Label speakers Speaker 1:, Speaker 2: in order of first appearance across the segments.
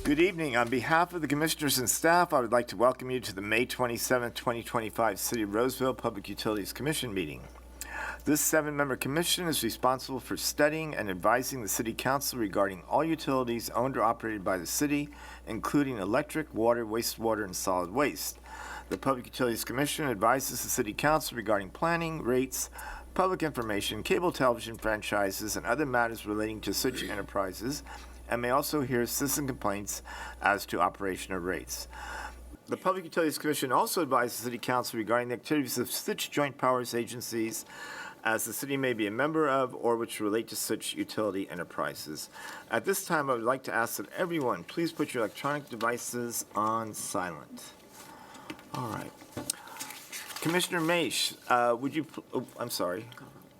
Speaker 1: Good evening. On behalf of the Commissioners and staff, I would like to welcome you to the May 27, 2025 City of Roseville Public Utilities Commission meeting. This 7-member commission is responsible for studying and advising the City Council regarding all utilities owned or operated by the city, including electric, water, wastewater, and solid waste. The Public Utilities Commission advises the City Council regarding planning, rates, public information, cable television franchises, and other matters relating to such enterprises, and may also hear citizen complaints as to operation or rates. The Public Utilities Commission also advises the City Council regarding the activities of such joint powers agencies as the city may be a member of or which relate to such utility enterprises. At this time, I would like to ask that everyone please put your electronic devices on silent. All right. Commissioner Maish, would you, I'm sorry,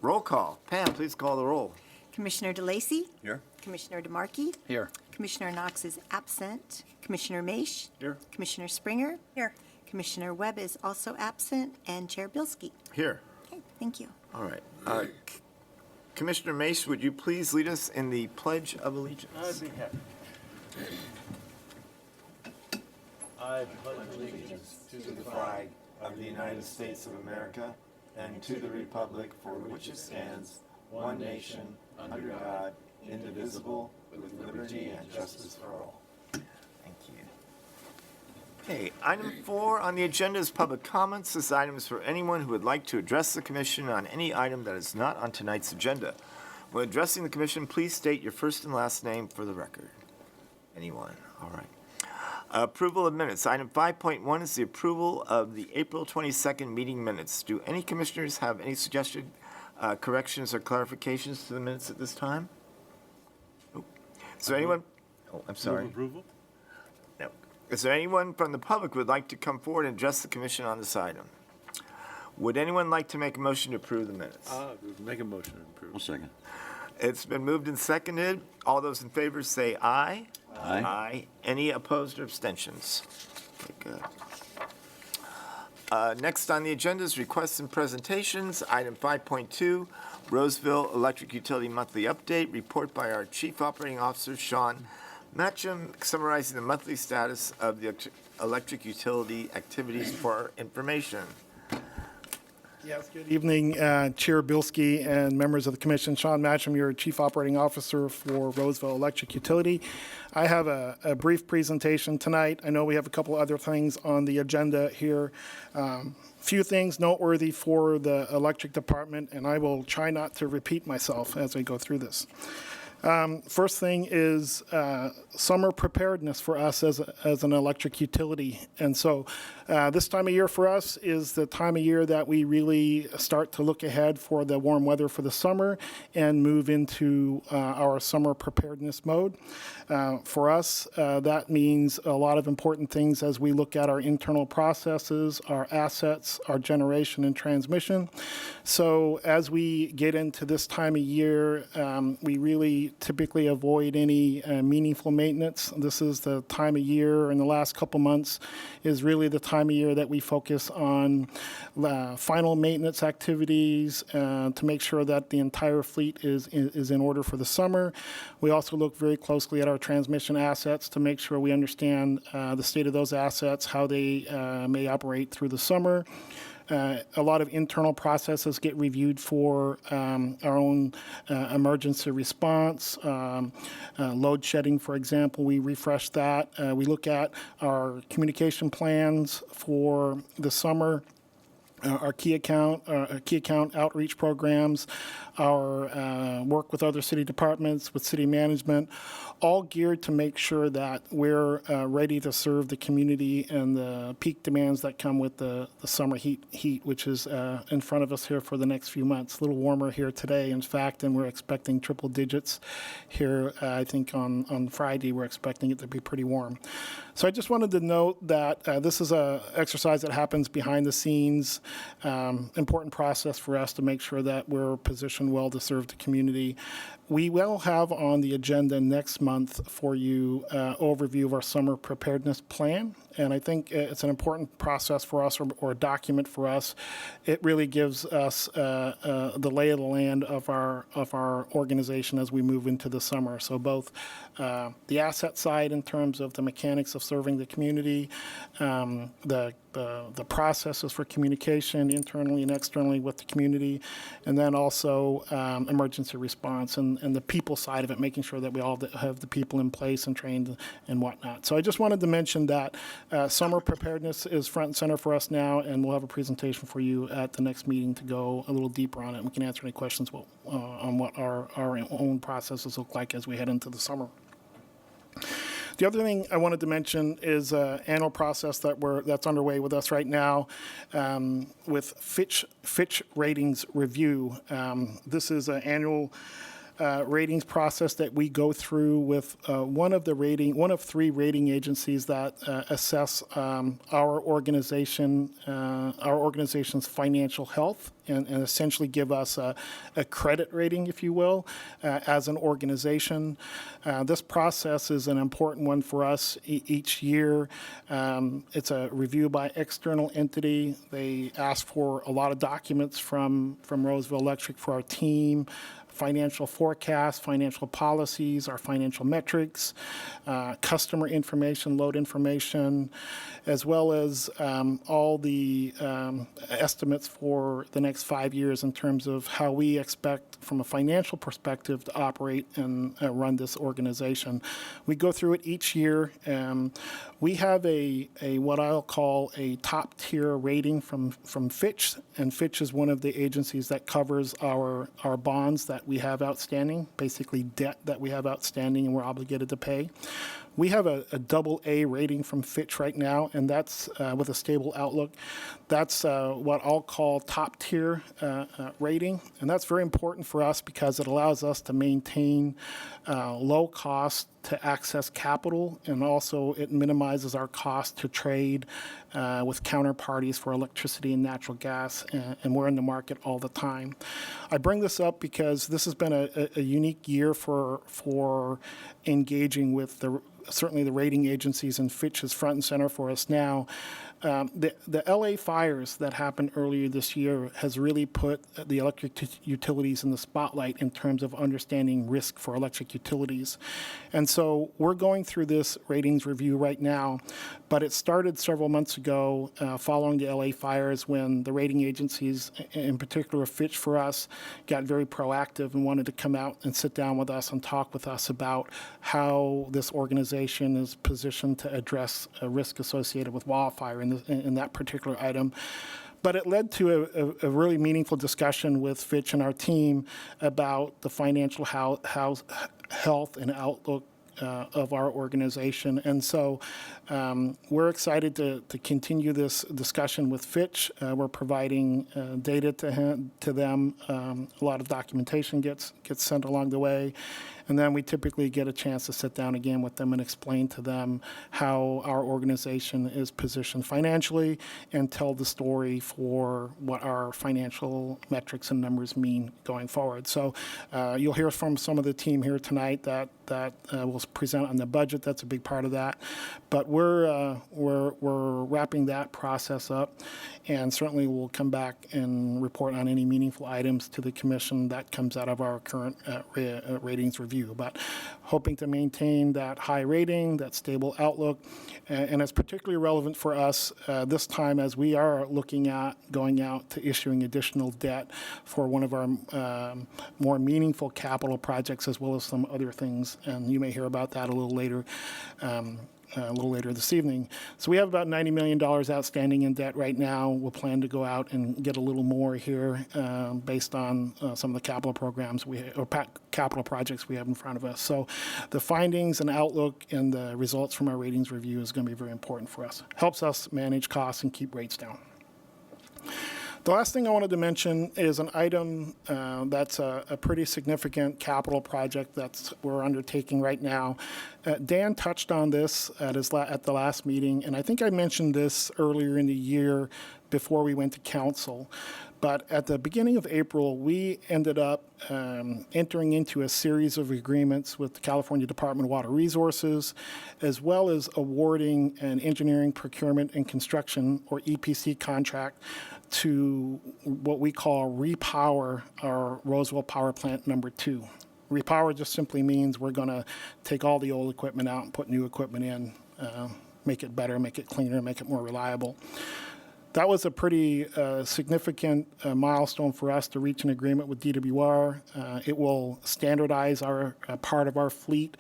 Speaker 1: roll call. Pam, please call the roll.
Speaker 2: Commissioner DeLacy?
Speaker 3: Here.
Speaker 2: Commissioner DeMarkey?
Speaker 3: Here.
Speaker 2: Commissioner Knox is absent. Commissioner Maish?
Speaker 3: Here.
Speaker 2: Commissioner Springer? Here. Commissioner Webb is also absent, and Chair Bilski.
Speaker 1: Here.
Speaker 2: Okay, thank you.
Speaker 1: All right. Commissioner Maish, would you please lead us in the Pledge of Allegiance?
Speaker 4: I'd be happy. I pledge allegiance
Speaker 1: To the flag of the United States of America and to the republic for which it stands, one nation, under God, indivisible, with liberty and justice for all. Thank you. Okay, item 4 on the agenda is public comments. This item is for anyone who would like to address the commission on any item that is not on tonight's agenda. When addressing the commission, please state your first and last name for the record. Anyone? All right. Approval of minutes. Item 5.1 is the approval of the April 22nd meeting minutes. Do any commissioners have any suggested corrections or clarifications to the minutes at this time? Nope. Is there anyone? Oh, I'm sorry.
Speaker 4: approval?
Speaker 1: No. Is there anyone from the public who would like to come forward and address the commission on this item? Would anyone like to make a motion to approve the minutes?
Speaker 4: Make a motion to approve.
Speaker 3: One second.
Speaker 1: It's been moved and seconded. All those in favor say aye.
Speaker 3: Aye.
Speaker 1: Aye. Any opposed or abstentions? Okay, good. Next on the agenda is requests and presentations. Item 5.2, Roseville Electric Utility Monthly Update, report by our Chief Operating Officer, Sean Matcham, summarizing the monthly status of the electric utility activities for information.
Speaker 5: Yes, good evening, Chair Bilski and members of the Commission. Sean Matcham, your Chief Operating Officer for Roseville Electric Utility. I have a brief presentation tonight. I know we have a couple other things on the agenda here. Few things noteworthy for the electric department, and I will try not to repeat myself as I go through this. First thing is summer preparedness for us as an electric utility. And so this time of year for us is the time of year that we really start to look ahead for the warm weather for the summer and move into our summer preparedness mode. For us, that means a lot of important things as we look at our internal processes, our assets, our generation and transmission. So as we get into this time of year, we really typically avoid any meaningful maintenance. This is the time of year, in the last couple months, is really the time of year that we focus on final maintenance activities to make sure that the entire fleet is in order for the summer. We also look very closely at our transmission assets to make sure we understand the state of those assets, how they may operate through the summer. A lot of internal processes get reviewed for our own emergency response. Load shedding, for example, we refresh that. We look at our communication plans for the summer. Our key account outreach programs, our work with other city departments, with city management, all geared to make sure that we're ready to serve the community and the peak demands that come with the summer heat, which is in front of us here for the next few months. A little warmer here today, in fact, and we're expecting triple digits here. I think on Friday we're expecting it to be pretty warm. So I just wanted to note that this is an exercise that happens behind the scenes. important process for us to make sure that we're positioned well to serve the community. We will have on the agenda next month for you overview of our summer preparedness plan. And I think it's an important process for us, or a document for us. It really gives us the lay of the land of our organization as we move into the summer. So both the asset side in terms of the mechanics of serving the community, the processes for communication internally and externally with the community, and then also emergency response and the people side of it, making sure that we all have the people in place and trained and whatnot. So I just wanted to mention that summer preparedness is front and center for us now, and we'll have a presentation for you at the next meeting to go a little deeper on it. We can answer any questions on what our own processes look like as we head into the summer. The other thing I wanted to mention is an annual process that's underway with us right now with Fitch Ratings Review. This is an annual ratings process that we go through with one of three rating agencies that assess our organization's financial health and essentially give us a credit rating, if you will, as an organization. This process is an important one for us each year. It's a review by external entity. They ask for a lot of documents from Roseville Electric for our team, financial forecasts, financial policies, our financial metrics, customer information, load information, as well as all the estimates for the next 5 years in terms of how we expect from a financial perspective to operate and run this organization. We go through it each year. We have a what I'll call a top tier rating from Fitch, and Fitch is one of the agencies that covers our bonds that we have outstanding, basically debt that we have outstanding and we're obligated to pay. We have a AA rating from Fitch right now, and that's with a stable outlook. That's what I'll call top tier rating, and that's very important for us because it allows us to maintain low cost to access capital, and also it minimizes our cost to trade with counterparties for electricity and natural gas, and we're in the market all the time. I bring this up because this has been a unique year for engaging with certainly the rating agencies, and Fitch is front and center for us now. The LA fires that happened earlier this year has really put the electric utilities in the spotlight in terms of understanding risk for electric utilities. And so we're going through this ratings review right now, but it started several months ago following the LA fires when the rating agencies, in particular Fitch for us, got very proactive and wanted to come out and sit down with us and talk with us about how this organization is positioned to address a risk associated with wildfire in that particular item. But it led to a really meaningful discussion with Fitch and our team about the financial health and outlook of our organization. And so we're excited to continue this discussion with Fitch. We're providing data to them. A lot of documentation gets sent along the way. And then we typically get a chance to sit down again with them and explain to them how our organization is positioned financially and tell the story for what our financial metrics and numbers mean going forward. So you'll hear from some of the team here tonight that will present on the budget. That's a big part of that. But we're wrapping that process up, and certainly we'll come back and report on any meaningful items to the commission that comes out of our current ratings review. But hoping to maintain that high rating, that stable outlook, and it's particularly relevant for us this time as we are looking at going out to issuing additional debt for one of our more meaningful capital projects, as well as some other things, and you may hear about that a little later this evening. So we have about $90 million outstanding in debt right now. We'll plan to go out and get a little more here based on some of the capital programs capital projects we have in front of us. So the findings and outlook and the results from our ratings review is going to be very important for us. Helps us manage costs and keep rates down. The last thing I wanted to mention is an item that's a pretty significant capital project that we're undertaking right now. Dan touched on this at the last meeting, and I think I mentioned this earlier in the year before we went to council. But at the beginning of April, we ended up entering into a series of agreements with the California Department of Water Resources, as well as awarding an engineering, procurement, and construction, or EPC contract to what we call repower our Roseville Power Plant number 2. Repower just simply means we're going to take all the old equipment out and put new equipment in, make it better, make it cleaner, make it more reliable. That was a pretty significant milestone for us to reach an agreement with DWR. It will standardize our part of our fleet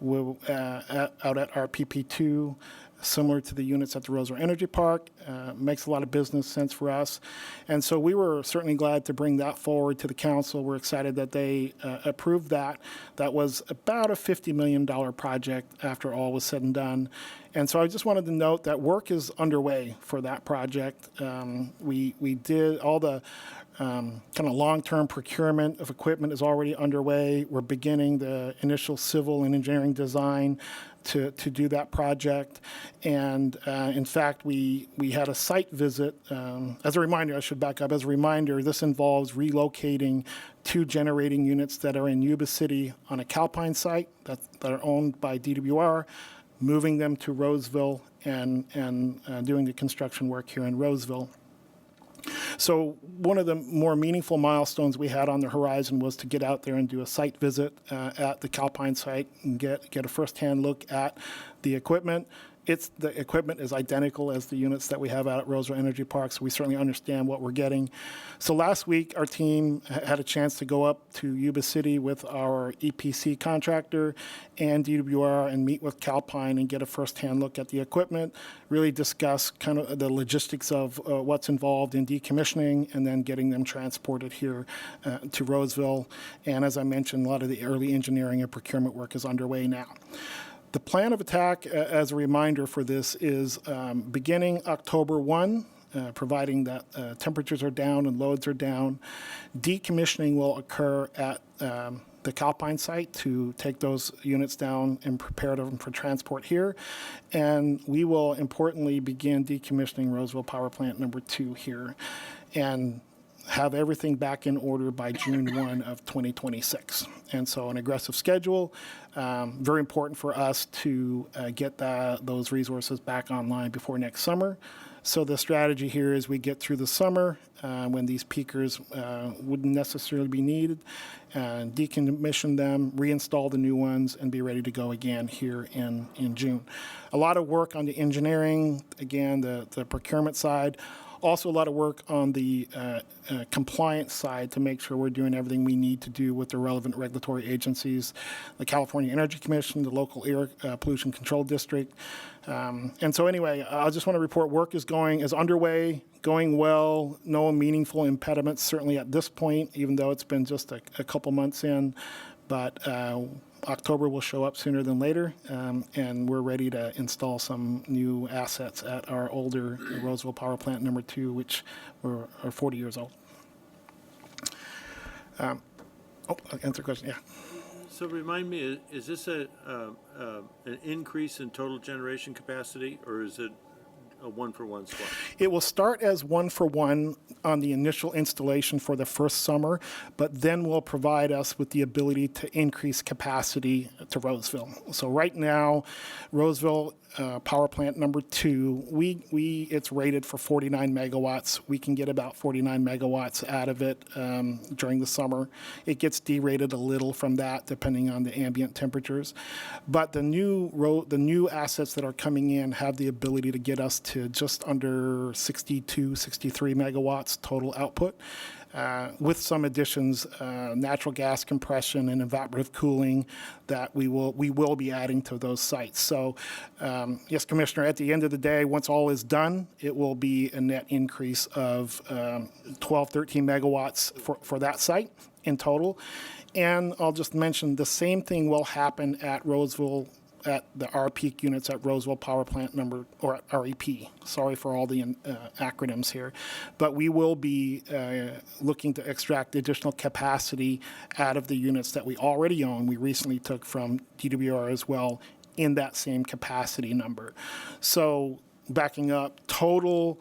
Speaker 5: out at our PP2, similar to the units at the Roseville Energy Park. Makes a lot of business sense for us. And so we were certainly glad to bring that forward to the council. We're excited that they approved that. That was about a $50 million project after all was said and done. And so I just wanted to note that work is underway for that project. We did all the kind of long-term procurement of equipment is already underway. We're beginning the initial civil and engineering design to do that project. And in fact, we had a site visit. As a reminder, I should back up. As a reminder, this involves relocating 2 generating units that are in Yuba City on a Calpine site that are owned by DWR, moving them to Roseville and doing the construction work here in Roseville. So one of the more meaningful milestones we had on the horizon was to get out there and do a site visit at the Calpine site and get a firsthand look at the equipment. The equipment is identical as the units that we have out at Roseville Energy Park, so we certainly understand what we're getting. So last week, our team had a chance to go up to Yuba City with our EPC contractor and DWR and meet with Calpine and get a firsthand look at the equipment, really discuss kind of the logistics of what's involved in decommissioning and then getting them transported here to Roseville. And as I mentioned, a lot of the early engineering and procurement work is underway now. The plan of attack, as a reminder for this, is beginning October 1, providing that temperatures are down and loads are down. Decommissioning will occur at the Calpine site to take those units down and prepare them for transport here. And we will importantly begin decommissioning Roseville Power Plant number 2 here and have everything back in order by June 1 of 2026. And so an aggressive schedule, very important for us to get those resources back online before next summer. So the strategy here is we get through the summer when these peakers wouldn't necessarily be needed, and decommission them, reinstall the new ones, and be ready to go again here in June. A lot of work on the engineering, again, the procurement side. Also, a lot of work on the compliance side to make sure we're doing everything we need to do with the relevant regulatory agencies, the California Energy Commission, the local air pollution control district. And so anyway, I just want to report work is underway, going well, no meaningful impediments, certainly at this point, even though it's been just a couple months in. But October will show up sooner than later, and we're ready to install some new assets at our older Roseville Power Plant number 2, which are 40 years old. I'll answer the question, yeah.
Speaker 4: So remind me, is this an increase in total generation capacity, or is it a one-for-one swap?
Speaker 5: It will start as 1-for-1 on the initial installation for the first summer, but then will provide us with the ability to increase capacity to Roseville. So right now, Roseville Power Plant number 2, it's rated for 49 megawatts. We can get about 49 megawatts out of it during the summer. It gets derated a little from that depending on the ambient temperatures. But the new assets that are coming in have the ability to get us to just under 62, 63 megawatts total output. With some additions, natural gas compression and evaporative cooling that we will be adding to those sites. So, yes, Commissioner, at the end of the day, once all is done, it will be a net increase of 12, 13 megawatts for that site in total. And I'll just mention the same thing will happen at Roseville at our peak units at Roseville Power Plant number, or REP. Sorry for all the acronyms here. But we will be looking to extract additional capacity out of the units that we already own. We recently took from DWR as well in that same capacity number. So backing up, total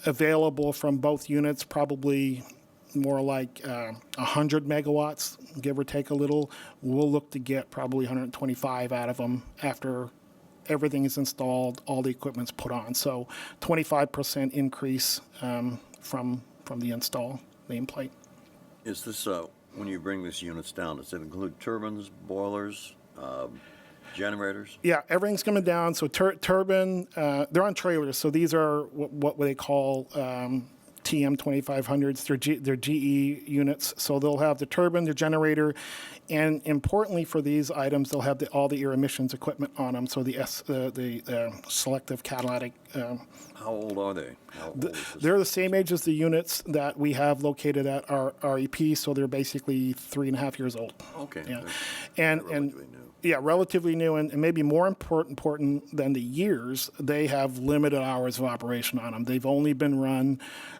Speaker 5: available from both units, probably more like 100 megawatts, give or take a little. We'll look to get probably 125 out of them after everything is installed, all the equipment's put on. So 25% increase from the install nameplate.
Speaker 3: Is this, when you bring these units down, does it include turbines, boilers, generators?
Speaker 5: Yeah, everything's coming down. So turbine, they're on trailers. So these are what they call TM 2500s. They're GE units. So they'll have the turbine, the generator, and importantly for these items, they'll have all the air emissions equipment on them. So the selective catalytic.
Speaker 3: How old are they? How old is this?
Speaker 5: They're the same age as the units that we have located at our REP. So they're basically 3.5 years old.
Speaker 3: Okay.
Speaker 5: Yeah,
Speaker 3: They're
Speaker 5: and
Speaker 3: relatively new.
Speaker 5: yeah, relatively new, and maybe more important than the years, they have limited hours of operation on them. They've only been run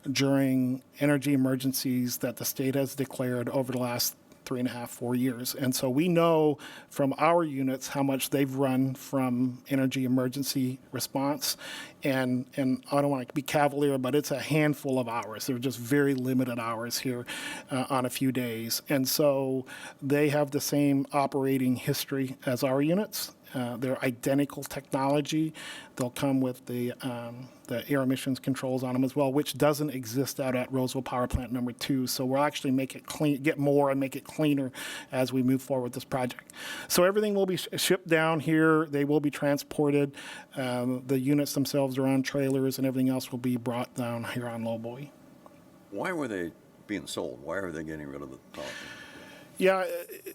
Speaker 5: during energy emergencies that the state has declared over the last 3.5, 4 years. And so we know from our units how much they've run from energy emergency response. And I don't want to be cavalier, but it's a handful of hours. They're just very limited hours here on a few days. And so they have the same operating history as our units. They're identical technology. They'll come with the air emissions controls on them as well, which doesn't exist out at Roseville Power Plant number 2. So we'll actually make it clean, get more and make it cleaner as we move forward with this project. So everything will be shipped down here. They will be transported. The units themselves are on trailers, and everything else will be brought down here on lowboy.
Speaker 3: Why were they being sold? Why are they getting rid of the power?
Speaker 5: Yeah,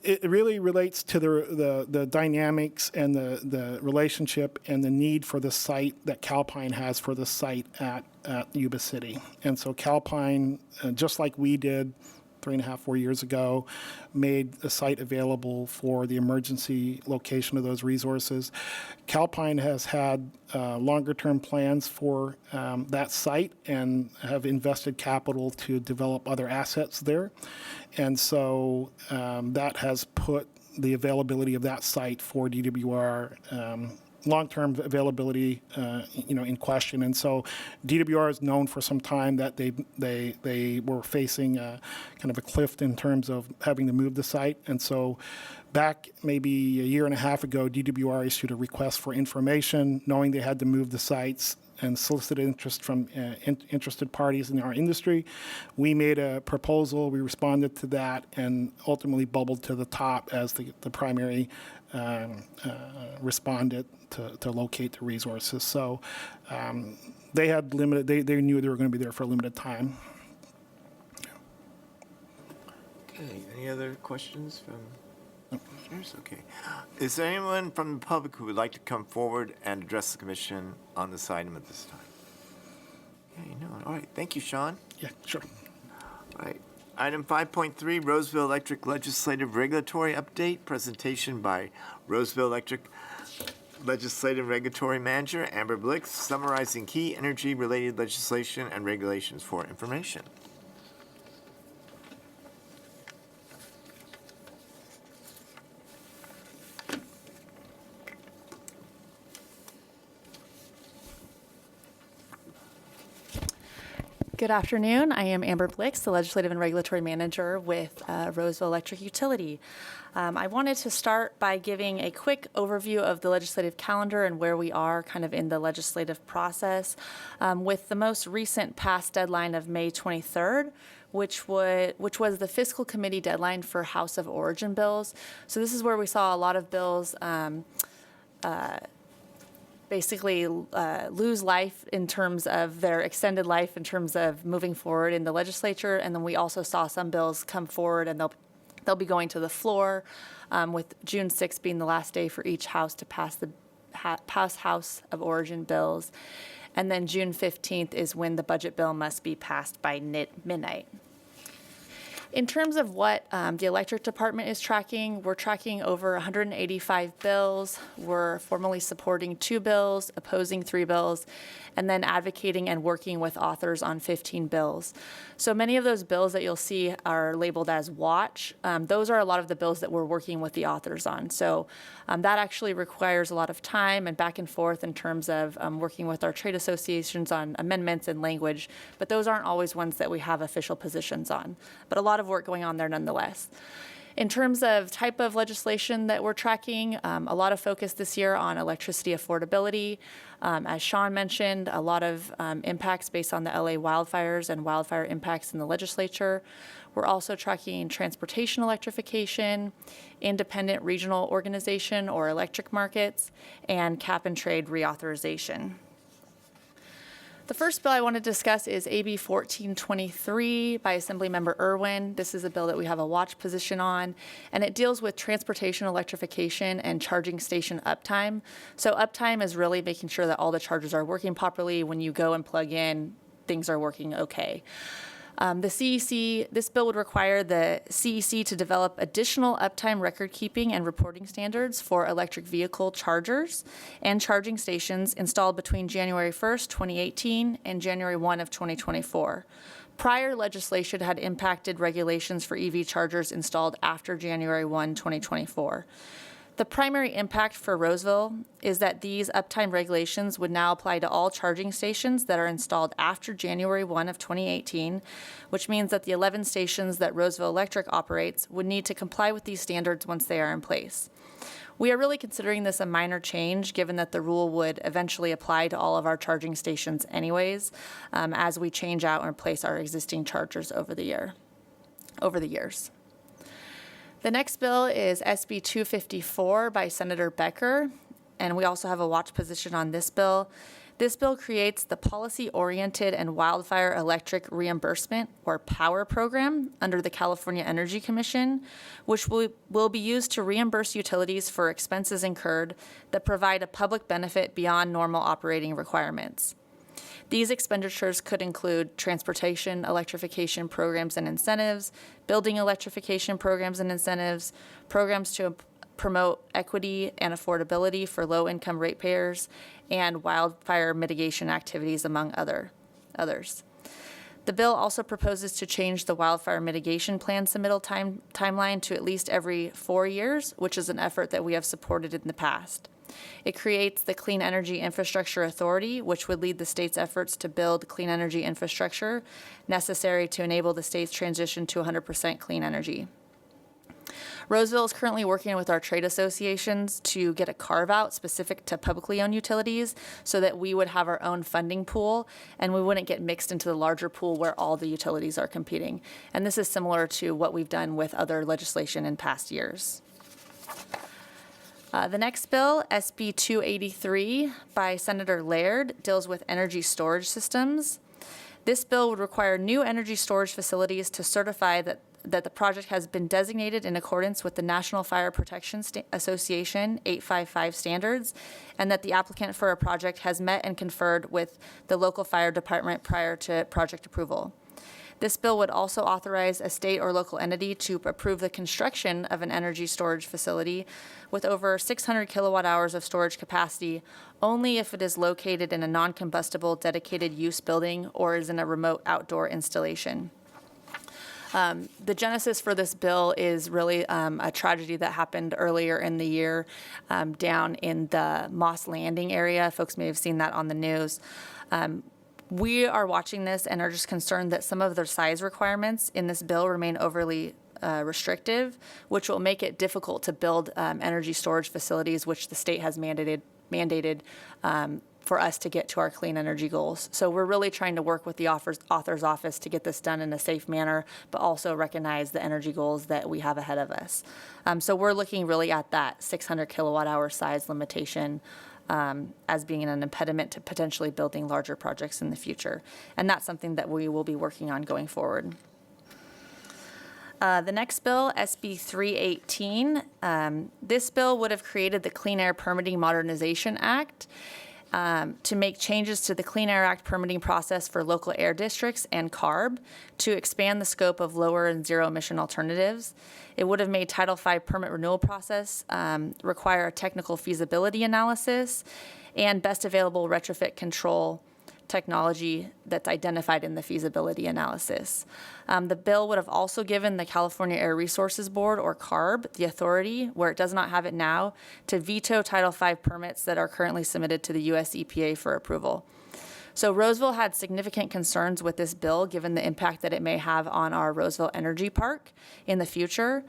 Speaker 5: it really relates to the dynamics and the relationship and the need for the site that Calpine has for the site at Yuba City. And so Calpine, just like we did 3.5, 4 years ago, made the site available for the emergency location of those resources. Calpine has had longer-term plans for that site and have invested capital to develop other assets there. And so that has put the availability of that site for DWR long-term availability, in question. And so DWR is known for some time that they were facing kind of a cliff in terms of having to move the site. And so back maybe a year and a half ago, DWR issued a request for information, knowing they had to move the sites and solicited interest from interested parties in our industry. We made a proposal, we responded to that, and ultimately bubbled to the top as the primary respondent to locate the resources. So they had limited, they knew they were going to be there for a limited time.
Speaker 1: Okay, any other questions from commissioners? Okay. Is there anyone from the public who would like to come forward and address the commission on this item at this time? Okay, no. All right, thank you, Sean.
Speaker 5: Yeah, sure.
Speaker 1: All right. Item 5.3, Roseville Electric Legislative Regulatory Update, presentation by Roseville Electric Legislative Regulatory Manager Amber Blix, summarizing key energy-related legislation and regulations for information.
Speaker 6: Good afternoon. I am Amber Blix, the Legislative and Regulatory Manager with Roseville Electric Utility. I wanted to start by giving a quick overview of the legislative calendar and where we are kind of in the legislative process, with the most recent past deadline of May 23rd, which was the fiscal committee deadline for House of Origin bills. So this is where we saw a lot of bills basically lose life in terms of their extended life in terms of moving forward in the legislature. And then we also saw some bills come forward and they'll be going to the floor, with June 6th being the last day for each house to pass House of Origin bills. And then June 15th is when the budget bill must be passed by midnight. In terms of what the electric department is tracking, we're tracking over 185 bills. We're formally supporting 2 bills, opposing 3 bills, and then advocating and working with authors on 15 bills. So many of those bills that you'll see are labeled as watch. Those are a lot of the bills that we're working with the authors on. So that actually requires a lot of time and back and forth in terms of working with our trade associations on amendments and language, but those aren't always ones that we have official positions on. But a lot of work going on there nonetheless. In terms of type of legislation that we're tracking, a lot of focus this year on electricity affordability. As Sean mentioned, a lot of impacts based on the LA wildfires and wildfire impacts in the legislature. We're also tracking transportation electrification, independent regional organization or electric markets, and cap and trade reauthorization. The first bill I want to discuss is AB 1423 by Assemblymember Irwin. This is a bill that we have a watch position on, and it deals with transportation electrification and charging station uptime. So uptime is really making sure that all the chargers are working properly. When you go and plug in, things are working okay. This bill would require the CEC to develop additional uptime record keeping and reporting standards for electric vehicle chargers and charging stations installed between January 1st, 2018 and January 1 of 2024. Prior legislation had impacted regulations for EV chargers installed after January 1, 2024. The primary impact for Roseville is that these uptime regulations would now apply to all charging stations that are installed after January 1 of 2018, which means that the 11 stations that Roseville Electric operates would need to comply with these standards once they are in place. We are really considering this a minor change, given that the rule would eventually apply to all of our charging stations anyways, as we change out and replace our existing chargers over the years. The next bill is SB 254 by Senator Becker, and we also have a watch position on this bill. This bill creates the Policy-Oriented and Wildfire Electric Reimbursement, or POWER program, under the California Energy Commission, which will be used to reimburse utilities for expenses incurred that provide a public benefit beyond normal operating requirements. These expenditures could include transportation electrification programs and incentives, building electrification programs and incentives, programs to promote equity and affordability for low-income ratepayers, and wildfire mitigation activities, among others. The bill also proposes to change the wildfire mitigation plan submittal timeline to at least every 4 years, which is an effort that we have supported in the past. It creates the Clean Energy Infrastructure Authority, which would lead the state's efforts to build clean energy infrastructure necessary to enable the state's transition to 100% clean energy. Roseville is currently working with our trade associations to get a carve-out specific to publicly owned utilities so that we would have our own funding pool and we wouldn't get mixed into the larger pool where all the utilities are competing. And this is similar to what we've done with other legislation in past years. The next bill, SB 283 by Senator Laird, deals with energy storage systems. This bill would require new energy storage facilities to certify that the project has been designated in accordance with the National Fire Protection Association 855 standards, and that the applicant for a project has met and conferred with the local fire department prior to project approval. This bill would also authorize a state or local entity to approve the construction of an energy storage facility with over 600 kilowatt hours of storage capacity only if it is located in a non-combustible dedicated use building or is in a remote outdoor installation. The genesis for this bill is really a tragedy that happened earlier in the year down in the Moss Landing area. Folks may have seen that on the news. We are watching this and are just concerned that some of the size requirements in this bill remain overly restrictive, which will make it difficult to build energy storage facilities, which the state has mandated for us to get to our clean energy goals. So we're really trying to work with the author's office to get this done in a safe manner, but also recognize the energy goals that we have ahead of us. So we're looking really at that 600 kilowatt hour size limitation as being an impediment to potentially building larger projects in the future. And that's something that we will be working on going forward. The next bill, SB 318, this bill would have created the Clean Air Permitting Modernization Act. to make changes to the Clean Air Act permitting process for local air districts and CARB to expand the scope of lower and zero emission alternatives. It would have made Title V permit renewal process require a technical feasibility analysis and best available retrofit control technology that's identified in the feasibility analysis. The bill would have also given the California Air Resources Board, or CARB, the authority, where it does not have it now, to veto Title V permits that are currently submitted to the U.S. EPA for approval. So Roseville had significant concerns with this bill, given the impact that it may have on our Roseville Energy Park in the future.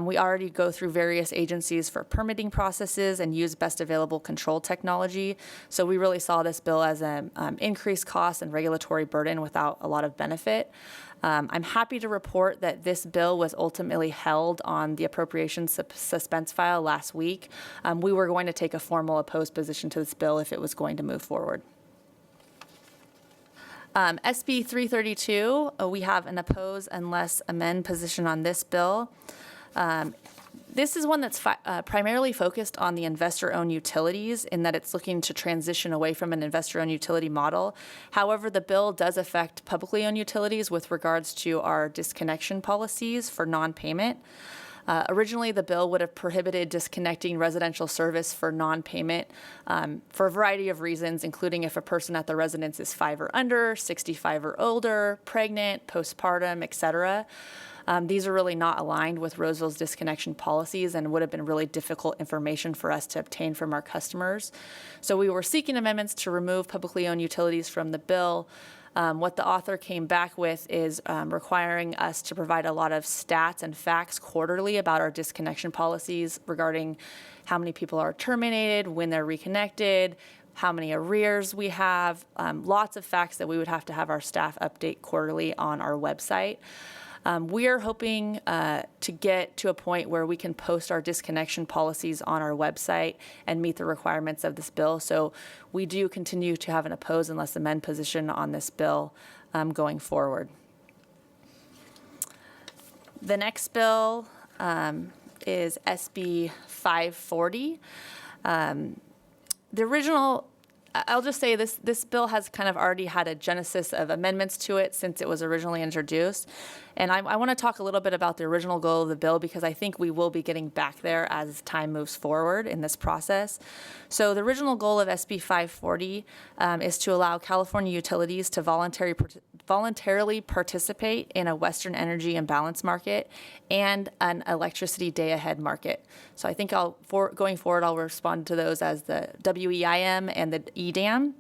Speaker 6: We already go through various agencies for permitting processes and use best available control technology. So we really saw this bill as an increased cost and regulatory burden without a lot of benefit. I'm happy to report that this bill was ultimately held on the appropriations suspense file last week. We were going to take a formal opposed position to this bill if it was going to move forward. SB 332, we have an oppose unless amend position on this bill. This is one that's primarily focused on the investor-owned utilities in that it's looking to transition away from an investor-owned utility model. However, the bill does affect publicly owned utilities with regards to our disconnection policies for non-payment. Originally, the bill would have prohibited disconnecting residential service for non-payment for a variety of reasons, including if a person at the residence is 5 or under, 65 or older, pregnant, postpartum, et cetera. These are really not aligned with Roseville's disconnection policies and would have been really difficult information for us to obtain from our customers. So we were seeking amendments to remove publicly owned utilities from the bill. What the author came back with is requiring us to provide a lot of stats and facts quarterly about our disconnection policies regarding how many people are terminated, when they're reconnected, how many arrears we have, lots of facts that we would have to have our staff update quarterly on our website. We are hoping to get to a point where we can post our disconnection policies on our website and meet the requirements of this bill. So we do continue to have an oppose unless amend position on this bill going forward. The next bill is SB 540. The original, I'll just say this bill has kind of already had a genesis of amendments to it since it was originally introduced. And I want to talk a little bit about the original goal of the bill because I think we will be getting back there as time moves forward in this process. So the original goal of SB 540 is to allow California utilities to voluntarily participate in a Western energy imbalance market and an electricity day-ahead market. So I think going forward, I'll respond to those as the WEIM and the EDAM.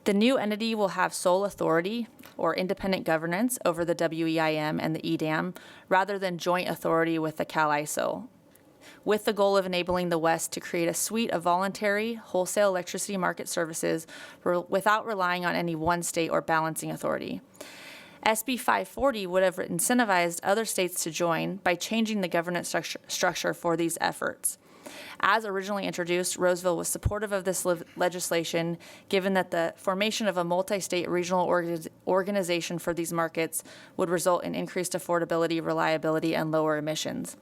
Speaker 6: The new entity will have sole authority or independent governance over the WEIM and the EDAM rather than joint authority with the CAISO, with the goal of enabling the West to create a suite of voluntary wholesale electricity market services without relying on any one state or balancing authority. SB 540 would have incentivized other states to join by changing the governance structure for these efforts. As originally introduced, Roseville was supportive of this legislation, given that the formation of a multi-state regional organization for these markets would result in increased affordability, reliability, and lower emissions.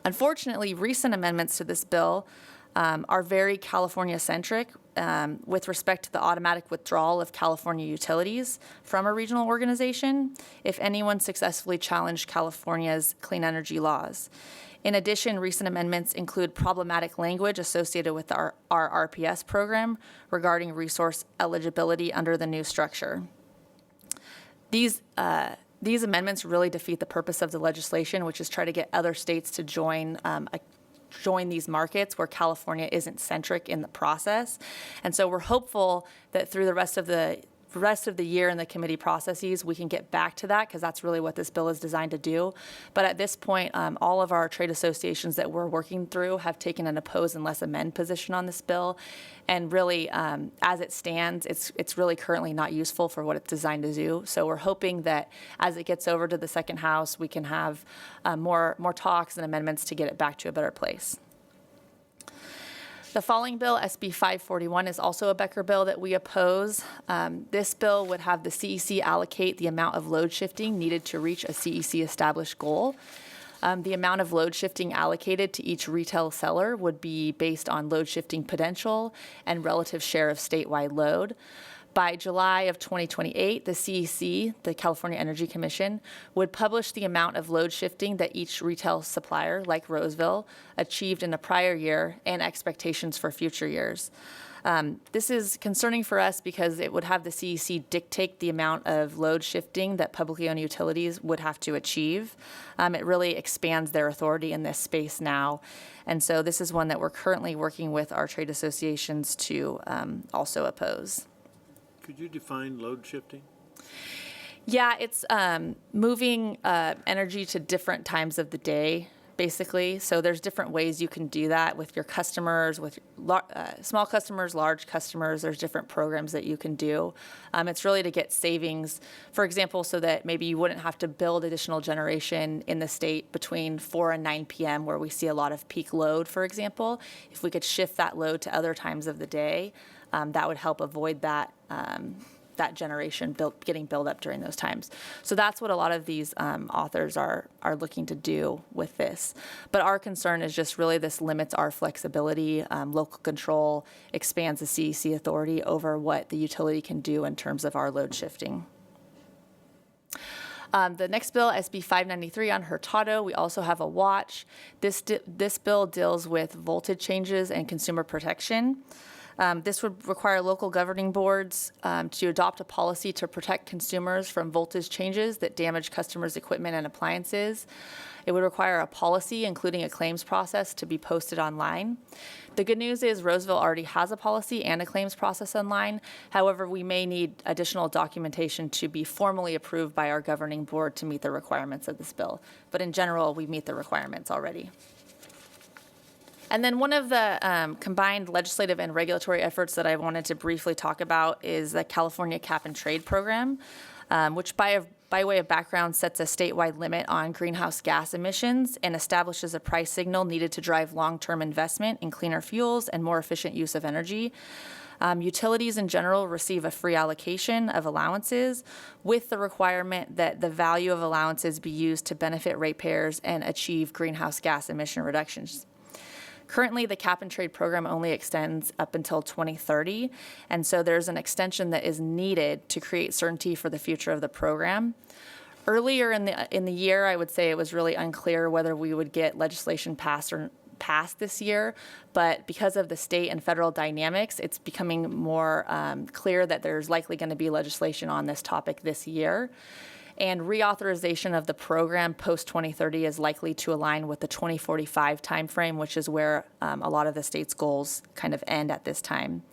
Speaker 6: Unfortunately, recent amendments to this bill are very California-centric with respect to the automatic withdrawal of California utilities from a regional organization if anyone successfully challenged California's clean energy laws. In addition, recent amendments include problematic language associated with our RPS program regarding resource eligibility under the new structure. These amendments really defeat the purpose of the legislation, which is try to get other states to join these markets where California isn't centric in the process. And so we're hopeful that through the rest of the year in the committee processes, we can get back to that because that's really what this bill is designed to do. But at this point, all of our trade associations that we're working through have taken an oppose unless amend position on this bill. And really, as it stands, it's really currently not useful for what it's designed to do. So we're hoping that as it gets over to the second house, we can have more talks and amendments to get it back to a better place. The following bill, SB 541, is also a Becker bill that we oppose. This bill would have the CEC allocate the amount of load shifting needed to reach a CEC established goal. The amount of load shifting allocated to each retail seller would be based on load shifting potential and relative share of statewide load. By July of 2028, the CEC, the California Energy Commission, would publish the amount of load shifting that each retail supplier, like Roseville, achieved in the prior year and expectations for future years. This is concerning for us because it would have the CEC dictate the amount of load shifting that publicly owned utilities would have to achieve. It really expands their authority in this space now. And so this is one that we're currently working with our trade associations to also oppose.
Speaker 4: Could you define load shifting?
Speaker 6: Yeah, it's moving energy to different times of the day, basically. So there's different ways you can do that with your customers, with small customers, large customers. There's different programs that you can do. It's really to get savings, for example, so that maybe you wouldn't have to build additional generation in the state between 4 and 9 p.m. where we see a lot of peak load, for example. If we could shift that load to other times of the day, that would help avoid that generation getting built up during those times. So that's what a lot of these authors are looking to do with this. But our concern is just really this limits our flexibility. Local control expands the CEC authority over what the utility can do in terms of our load shifting. The next bill, SB 593 on Hurtado, we also have a watch. This bill deals with voltage changes and consumer protection. This would require local governing boards to adopt a policy to protect consumers from voltage changes that damage customers' equipment and appliances. It would require a policy, including a claims process, to be posted online. The good news is Roseville already has a policy and a claims process online. However, we may need additional documentation to be formally approved by our governing board to meet the requirements of this bill. But in general, we meet the requirements already. And then one of the combined legislative and regulatory efforts that I wanted to briefly talk about is the California Cap and Trade Program, which by way of background sets a statewide limit on greenhouse gas emissions and establishes a price signal needed to drive long-term investment in cleaner fuels and more efficient use of energy. Utilities in general receive a free allocation of allowances with the requirement that the value of allowances be used to benefit ratepayers and achieve greenhouse gas emission reductions. Currently, the Cap and Trade Program only extends up until 2030, and so there's an extension that is needed to create certainty for the future of the program. Earlier in the year, I would say it was really unclear whether we would get legislation passed this year, but because of the state and federal dynamics, it's becoming more clear that there's likely going to be legislation on this topic this year. And reauthorization of the program post-2030 is likely to align with the 2045 timeframe, which is where a lot of the state's goals kind of end at this time.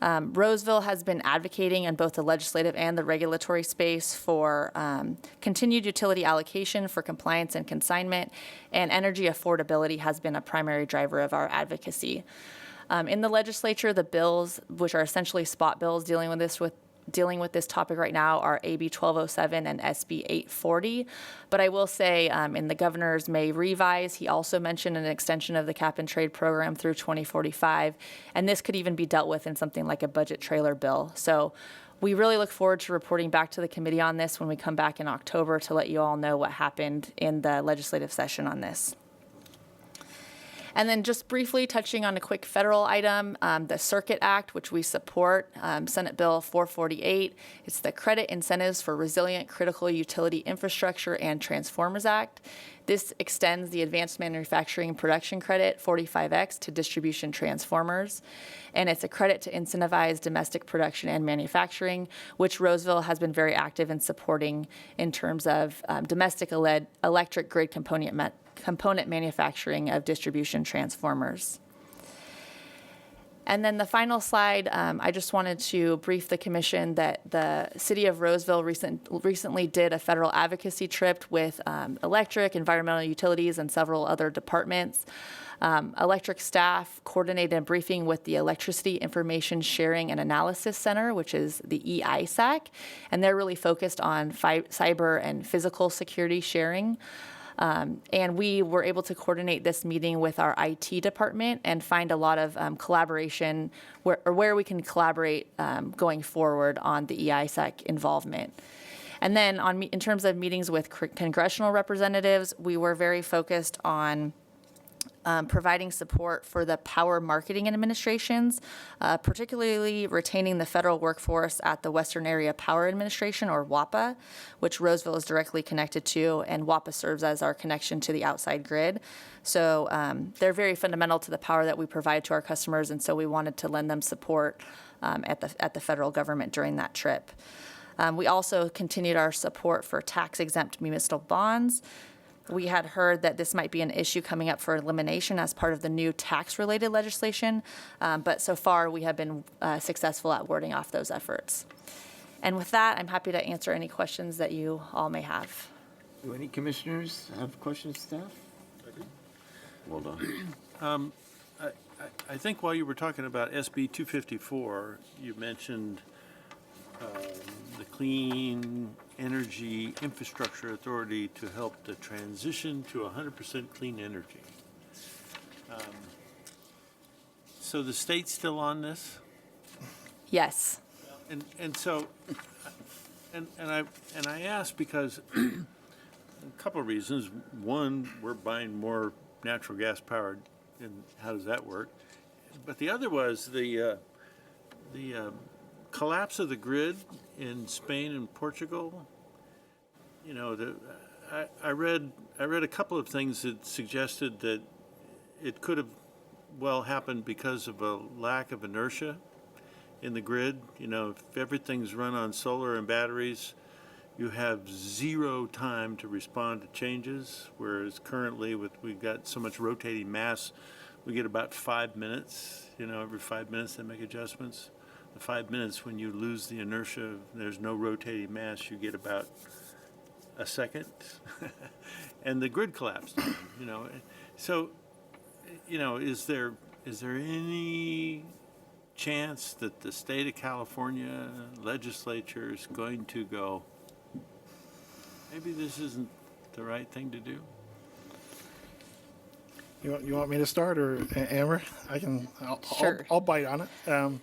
Speaker 6: Roseville has been advocating in both the legislative and the regulatory space for continued utility allocation for compliance and consignment, and energy affordability has been a primary driver of our advocacy. In the legislature, the bills, which are essentially spot bills dealing with this topic right now, are AB 1207 and SB 840. But I will say in the governor's May revise, he also mentioned an extension of the Cap and Trade Program through 2045. And this could even be dealt with in something like a budget trailer bill. So we really look forward to reporting back to the committee on this when we come back in October to let you all know what happened in the legislative session on this. And then just briefly touching on a quick federal item, the Circuit Act, which we support, Senate Bill 448. It's the Credit Incentives for Resilient Critical Utility Infrastructure and Transformers Act. This extends the Advanced Manufacturing Production Credit, 45X, to distribution transformers. And it's a credit to incentivize domestic production and manufacturing, which Roseville has been very active in supporting in terms of domestic electric grid component manufacturing of distribution transformers. And then the final slide, I just wanted to brief the commission that the city of Roseville recently did a federal advocacy trip with electric, environmental utilities, and several other departments. Electric staff coordinated a briefing with the Electricity Information Sharing and Analysis Center, which is the EISAC, and they're really focused on cyber and physical security sharing. And we were able to coordinate this meeting with our IT department and find a lot of collaboration where we can collaborate going forward on the EISAC involvement. And then in terms of meetings with congressional representatives, we were very focused on providing support for the power marketing administrations, particularly retaining the federal workforce at the Western Area Power Administration, or WAPA, which Roseville is directly connected to, and WAPA serves as our connection to the outside grid. So they're very fundamental to the power that we provide to our customers, and so we wanted to lend them support at the federal government during that trip. We also continued our support for tax-exempt municipal bonds. We had heard that this might be an issue coming up for elimination as part of the new tax-related legislation, but so far we have been successful at warding off those efforts. And with that, I'm happy to answer any questions that you all may have.
Speaker 1: Do any commissioners have questions, staff?
Speaker 3: Well done.
Speaker 4: I think while you were talking about SB 254, you mentioned the Clean Energy Infrastructure Authority to help the transition to 100% clean energy. So the state's still on this?
Speaker 6: Yes.
Speaker 4: And so, I ask because a couple of reasons. One, we're buying more natural gas powered, and how does that work? But the other was the collapse of the grid in Spain and Portugal. You know, I read a couple of things that suggested that it could have well happened because of a lack of inertia in the grid. You know, if everything's run on solar and batteries, you have zero time to respond to changes, whereas currently we've got so much rotating mass, we get about 5 minutes. You know, every 5 minutes they make adjustments. The 5 minutes when you lose the inertia, there's no rotating mass, you get about a second. And the grid collapsed, you know. So, you know, is there any chance that the state of California legislature is going to go, maybe this isn't the right thing to do?
Speaker 5: You want me to start, or Amber?
Speaker 6: Sure.
Speaker 5: I'll bite on it.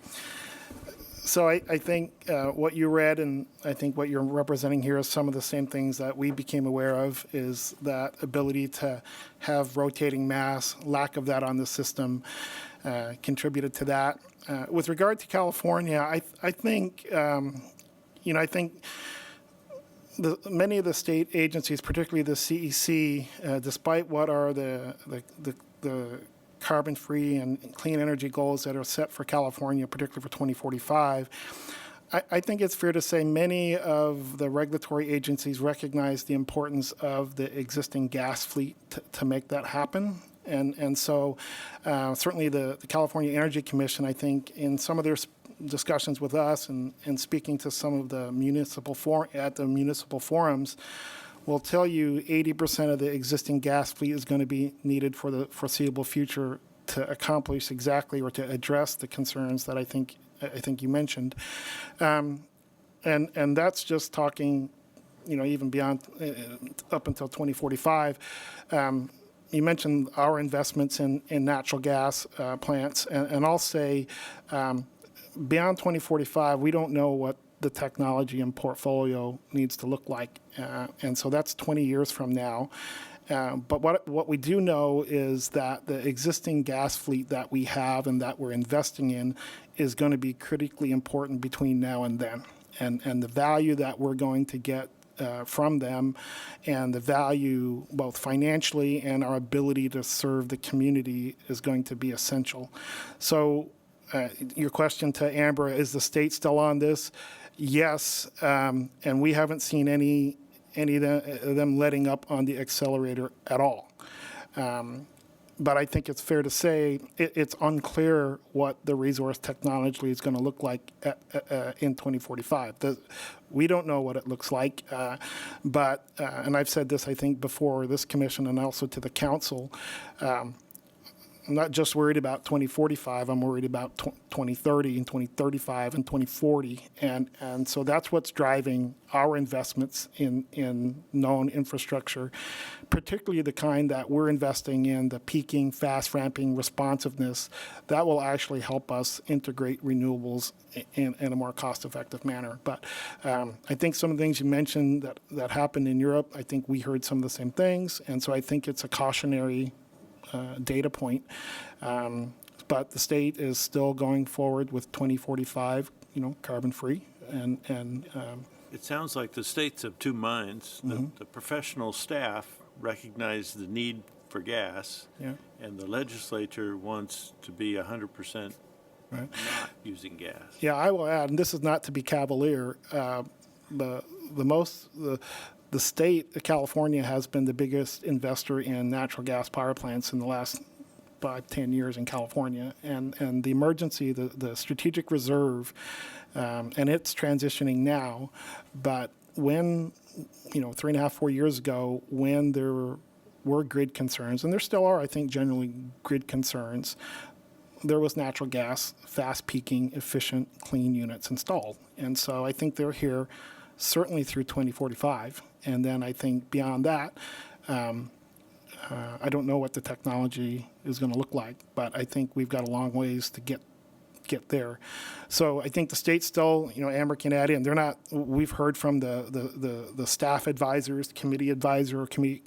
Speaker 5: So I think what you read, and I think what you're representing here, is some of the same things that we became aware of, is that ability to have rotating mass, lack of that on the system, contributed to that. With regard to California, I think, I think many of the state agencies, particularly the CEC, despite what are the carbon-free and clean energy goals that are set for California, particularly for 2045, I think it's fair to say many of the regulatory agencies recognize the importance of the existing gas fleet to make that happen. And so certainly the California Energy Commission, I think, in some of their discussions with us and speaking to some of the municipal forums, will tell you 80% of the existing gas fleet is going to be needed for the foreseeable future to accomplish exactly, or to address the concerns that I think you mentioned, and that's just talking, even beyond up until 2045. You mentioned our investments in natural gas plants, and I'll say beyond 2045, we don't know what the technology and portfolio needs to look like, and so that's 20 years from now. But what we do know is that the existing gas fleet that we have and that we're investing in is going to be critically important between now and then, and the value that we're going to get from them, and the value both financially and our ability to serve the community is going to be essential. So your question to Amber, is the state still on this? Yes, and we haven't seen any of them letting up on the accelerator at all. But I think it's fair to say it's unclear what the resource technology is going to look like in 2045. We don't know what it looks like, but and I've said this, I think, before this commission and also to the council, I'm not just worried about 2045, I'm worried about 2030 and 2035 and 2040. And so that's what's driving our investments in known infrastructure, particularly the kind that we're investing in, the peaking, fast ramping responsiveness, that will actually help us integrate renewables in a more cost-effective manner. But I think some of the things you mentioned that happened in Europe, I think we heard some of the same things. And so I think it's a cautionary data point. But the state is still going forward with 2045, carbon-free. And
Speaker 4: It sounds like the state's of two minds. The professional staff recognize the need for gas,
Speaker 5: yeah,
Speaker 4: and the legislature wants to be 100%
Speaker 5: right.
Speaker 4: not using gas.
Speaker 5: Yeah, I will add, and this is not to be cavalier, the state of California has been the biggest investor in natural gas power plants in the last 5-10 years in California, and the emergency, the strategic reserve, and it's transitioning now, but when 3.5-4 years ago, when there were grid concerns, and there still are, I think, generally grid concerns, there was natural gas, fast peaking, efficient, clean units installed. And so I think they're here certainly through 2045. And then I think beyond that, I don't know what the technology is going to look like, but I think we've got a long ways to get there. So I think the state still, Amber can add in. They're not. We've heard from the staff advisors, committee advisor, committee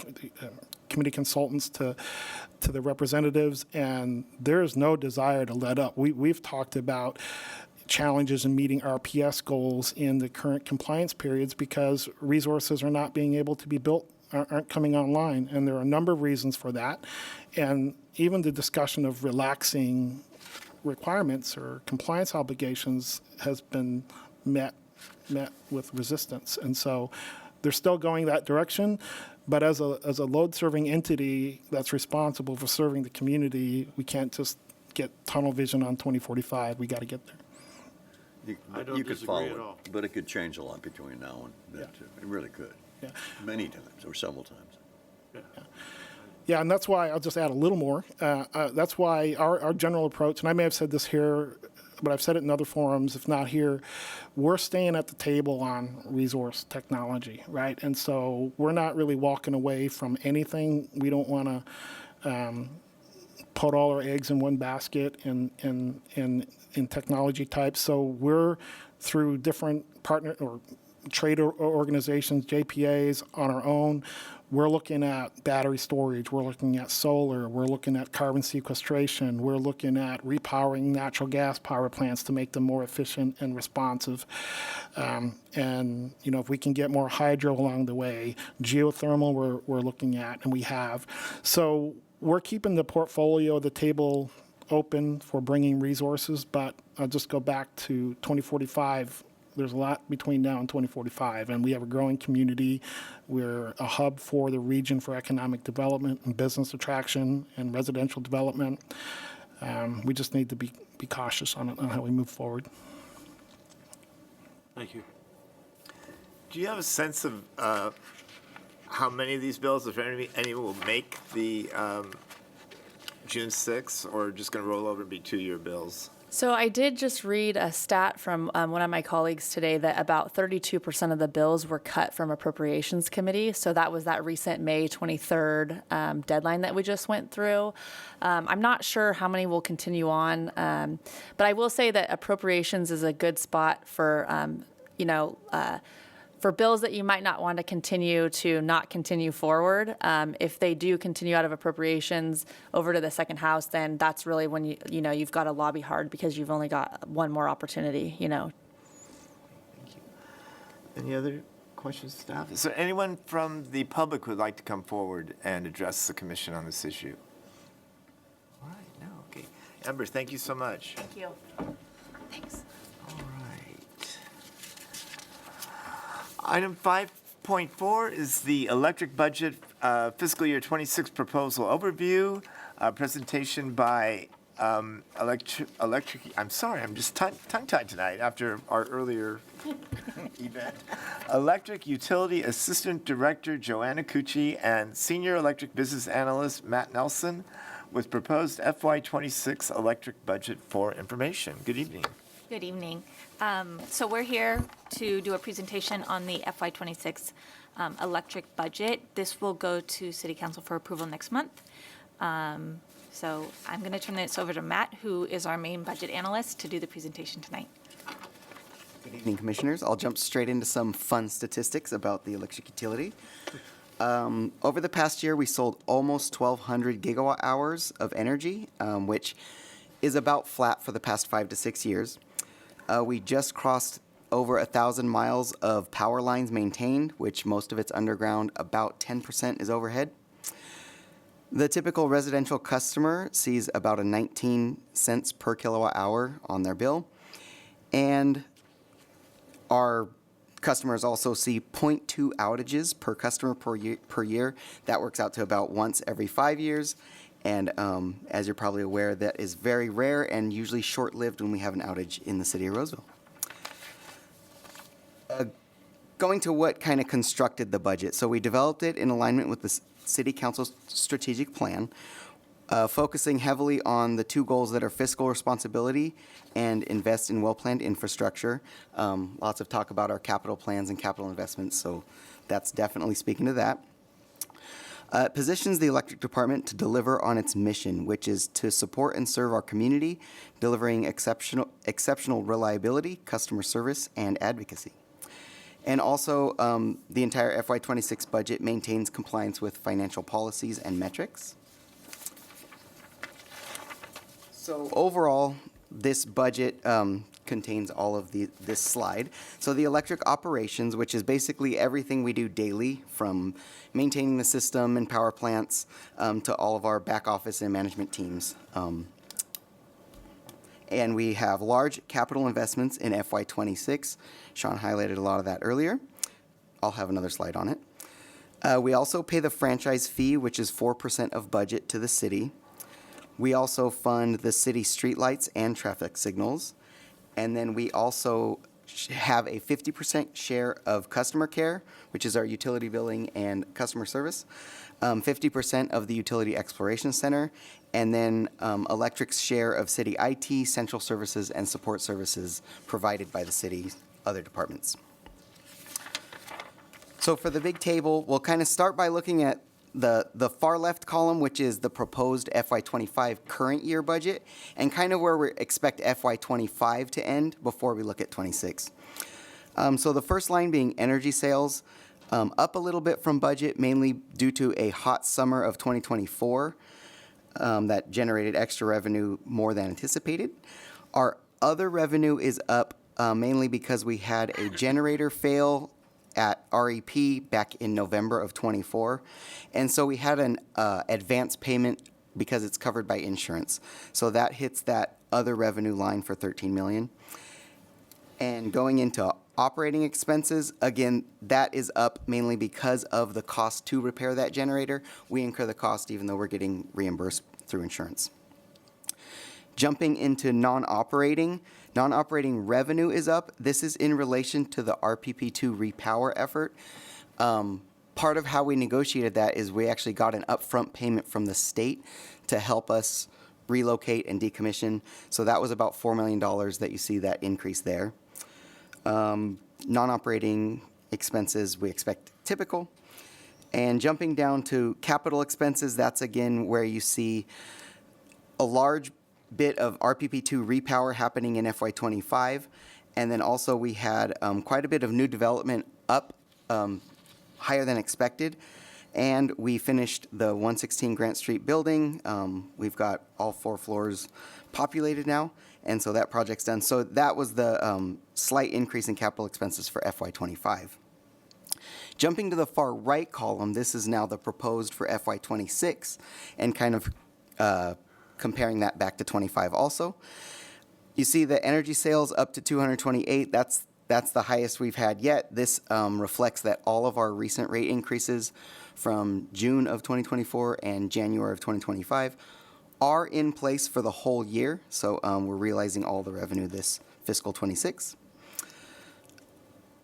Speaker 5: consultants to the representatives, and there is no desire to let up. We've talked about challenges in meeting RPS goals in the current compliance periods because resources are not being able to be built, aren't coming online, and there are a number of reasons for that. And even the discussion of relaxing requirements or compliance obligations has been met with resistance. And so they're still going that direction, but as a load-serving entity that's responsible for serving the community, we can't just get tunnel vision on 2045. We got to get there.
Speaker 4: I don't
Speaker 3: You could
Speaker 4: disagree
Speaker 3: follow
Speaker 4: at
Speaker 3: it,
Speaker 4: all.
Speaker 3: but it could change a lot between now and then, too. It really could.
Speaker 5: Yeah.
Speaker 3: Many times, or several times.
Speaker 5: Yeah, and that's why I'll just add a little more. That's why our general approach, and I may have said this here, but I've said it in other forums, if not here, we're staying at the table on resource technology, right? And so we're not really walking away from anything. We don't want to put all our eggs in one basket in technology types. So we're through different partner or trade organizations, JPAs on our own. We're looking at battery storage. We're looking at solar. We're looking at carbon sequestration. We're looking at repowering natural gas power plants to make them more efficient and responsive. And, if we can get more hydro along the way, geothermal we're looking at, and we have. So we're keeping the portfolio, the table open for bringing resources, but I'll just go back to 2045. There's a lot between now and 2045, and we have a growing community. We're a hub for the region for economic development and business attraction and residential development. We just need to be cautious on how we move forward.
Speaker 4: Thank you.
Speaker 1: Do you have a sense of how many of these bills, if any will make the June 6th, or just going to roll over and be 2-year bills?
Speaker 6: So I did just read a stat from one of my colleagues today that about 32% of the bills were cut from Appropriations Committee. So that was that recent May 23rd deadline that we just went through. I'm not sure how many will continue on, but I will say that Appropriations is a good spot for, for bills that you might not want to continue forward. If they do continue out of appropriations over to the second house, then that's really when you've got to lobby hard because you've only got one more opportunity.
Speaker 1: Thank you. Any other questions, staff? Is there anyone from the public who would like to come forward and address the commission on this issue? All right, no, okay. Amber, thank you so much.
Speaker 6: Thank you. Thanks.
Speaker 1: All right. Item 5.4 is the electric budget fiscal year 26 proposal overview, presentation by I'm sorry, I'm just tongue-tied tonight after our earlier event. Electric Utility Assistant Director Joanna Cucci and Senior Electric Business Analyst Matt Nelson with proposed FY26 electric budget for information. Good evening.
Speaker 7: Good evening. So we're here to do a presentation on the FY26 electric budget. This will go to City Council for approval next month. So I'm going to turn this over to Matt, who is our main budget analyst, to do the presentation tonight.
Speaker 8: Good evening, Commissioners. I'll jump straight into some fun statistics about the electric utility. Over the past year, we sold almost 1,200 gigawatt hours of energy, which is about flat for the past 5 to 6 years. We just crossed over 1,000 miles of power lines maintained, which most of it's underground. About 10% is overhead. The typical residential customer sees about a 19 cents per kilowatt hour on their bill. And our customers also see 0.2 outages per customer per year. That works out to about once every 5 years. And as you're probably aware, that is very rare and usually short-lived when we have an outage in the city of Roseville. Going to what kind of constructed the budget. So we developed it in alignment with the City Council's strategic plan, focusing heavily on the two goals that are fiscal responsibility and invest in well-planned infrastructure. Lots of talk about our capital plans and capital investments, so that's definitely speaking to that. It positions the electric department to deliver on its mission, which is to support and serve our community, delivering exceptional reliability, customer service, and advocacy. And also, the entire FY26 budget maintains compliance with financial policies and metrics. So overall, this budget contains all of this slide. So the electric operations, which is basically everything we do daily, from maintaining the system and power plants to all of our back office and management teams. And we have large capital investments in FY26. Sean highlighted a lot of that earlier. I'll have another slide on it. We also pay the franchise fee, which is 4% of budget, to the city. We also fund the city streetlights and traffic signals. And then we also have a 50% share of customer care, which is our utility billing and customer service, 50% of the utility exploration center, and then electric's share of city IT, central services, and support services provided by the city's other departments. So for the big table, we'll kind of start by looking at the far left column, which is the proposed FY25 current year budget, and kind of where we expect FY25 to end before we look at 26. So the first line being energy sales, up a little bit from budget, mainly due to a hot summer of 2024 that generated extra revenue more than anticipated. Our other revenue is up mainly because we had a generator fail at REP back in November of 24. And so we had an advance payment because it's covered by insurance. So that hits that other revenue line for $13 million. And going into operating expenses, again, that is up mainly because of the cost to repair that generator. We incur the cost even though we're getting reimbursed through insurance. Jumping into non-operating revenue is up. This is in relation to the RPP2 repower effort. Part of how we negotiated that is we actually got an upfront payment from the state to help us relocate and decommission. So that was about $4 million that you see that increase there. Non-operating expenses we expect typical. And jumping down to capital expenses, that's again where you see a large bit of RPP2 repower happening in FY25. And then also we had quite a bit of new development up higher than expected. And we finished the 116 Grant Street building. We've got all 4 floors populated now. And so that project's done. So that was the slight increase in capital expenses for FY25. Jumping to the far right column, this is now the proposed for FY26 and kind of comparing that back to 25 also. You see the energy sales up to 228. That's the highest we've had yet. This reflects that all of our recent rate increases from June of 2024 and January of 2025 are in place for the whole year. So we're realizing all the revenue this fiscal 26.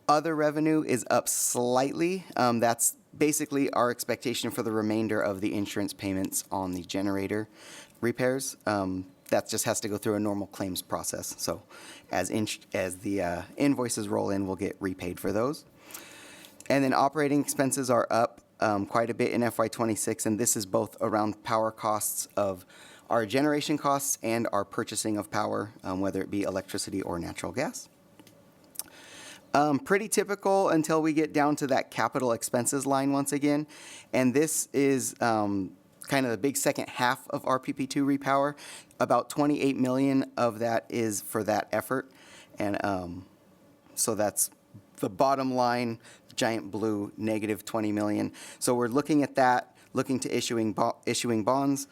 Speaker 8: Other revenue is up slightly. That's basically our expectation for the remainder of the insurance payments on the generator repairs. That just has to go through a normal claims process. So as the invoices roll in, we'll get repaid for those. And then operating expenses are up quite a bit in FY26, and this is both around power costs of our generation costs and our purchasing of power, whether it be electricity or natural gas. Pretty typical until we get down to that capital expenses line once again. And this is kind of the big second half of RPP2 repower. About 28 million of that is for that effort. And so that's the bottom line, giant blue, negative 20 million. So we're looking at that, looking to issuing bonds.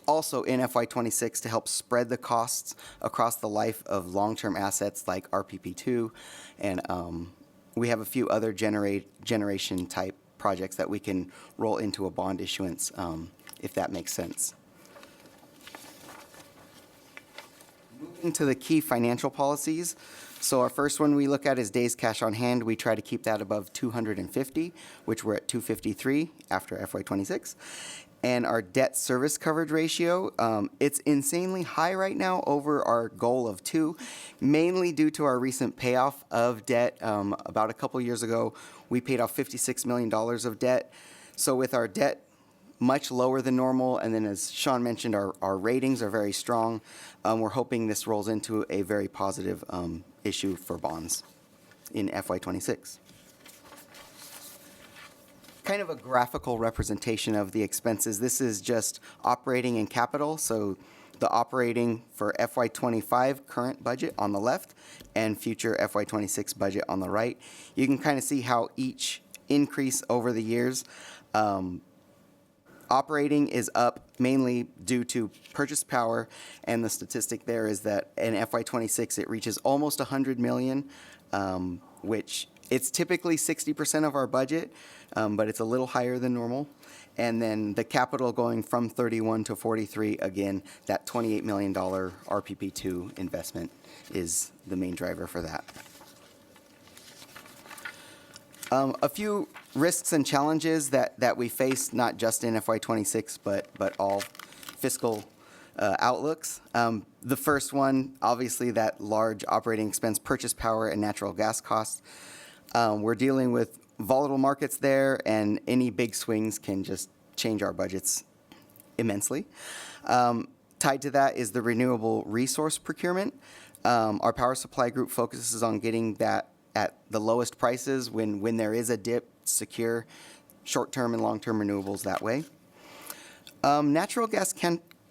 Speaker 8: Also in FY26 to help spread the costs across the life of long-term assets like RPP2. And we have a few other generation type projects that we can roll into a bond issuance if that makes sense. Moving to the key financial policies. So our first one we look at is days cash on hand. We try to keep that above 250, which we're at 253 after FY26. And our debt service coverage ratio, it's insanely high right now, over our goal of 2, mainly due to our recent payoff of debt. About a couple years ago, we paid off $56 million of debt. So with our debt much lower than normal, and then as Sean mentioned, our ratings are very strong, we're hoping this rolls into a very positive issue for bonds in FY26. Kind of a graphical representation of the expenses. This is just operating and capital. So the operating for FY25 current budget on the left and future FY26 budget on the right. You can kind of see how each increase over the years. Operating is up mainly due to purchase power, and the statistic there is that in FY26 it reaches almost 100 million, which it's typically 60% of our budget, but it's a little higher than normal. And then the capital going from 31 to 43, again, that $28 million RPP2 investment is the main driver for that. A few risks and challenges that we face, not just in FY26, but all fiscal outlooks. The first one, obviously, that large operating expense, purchase power and natural gas costs. We're dealing with volatile markets there, and any big swings can just change our budgets immensely. Tied to that is the renewable resource procurement. Our power supply group focuses on getting that at the lowest prices when there is a dip, secure short-term and long-term renewables that way. Natural gas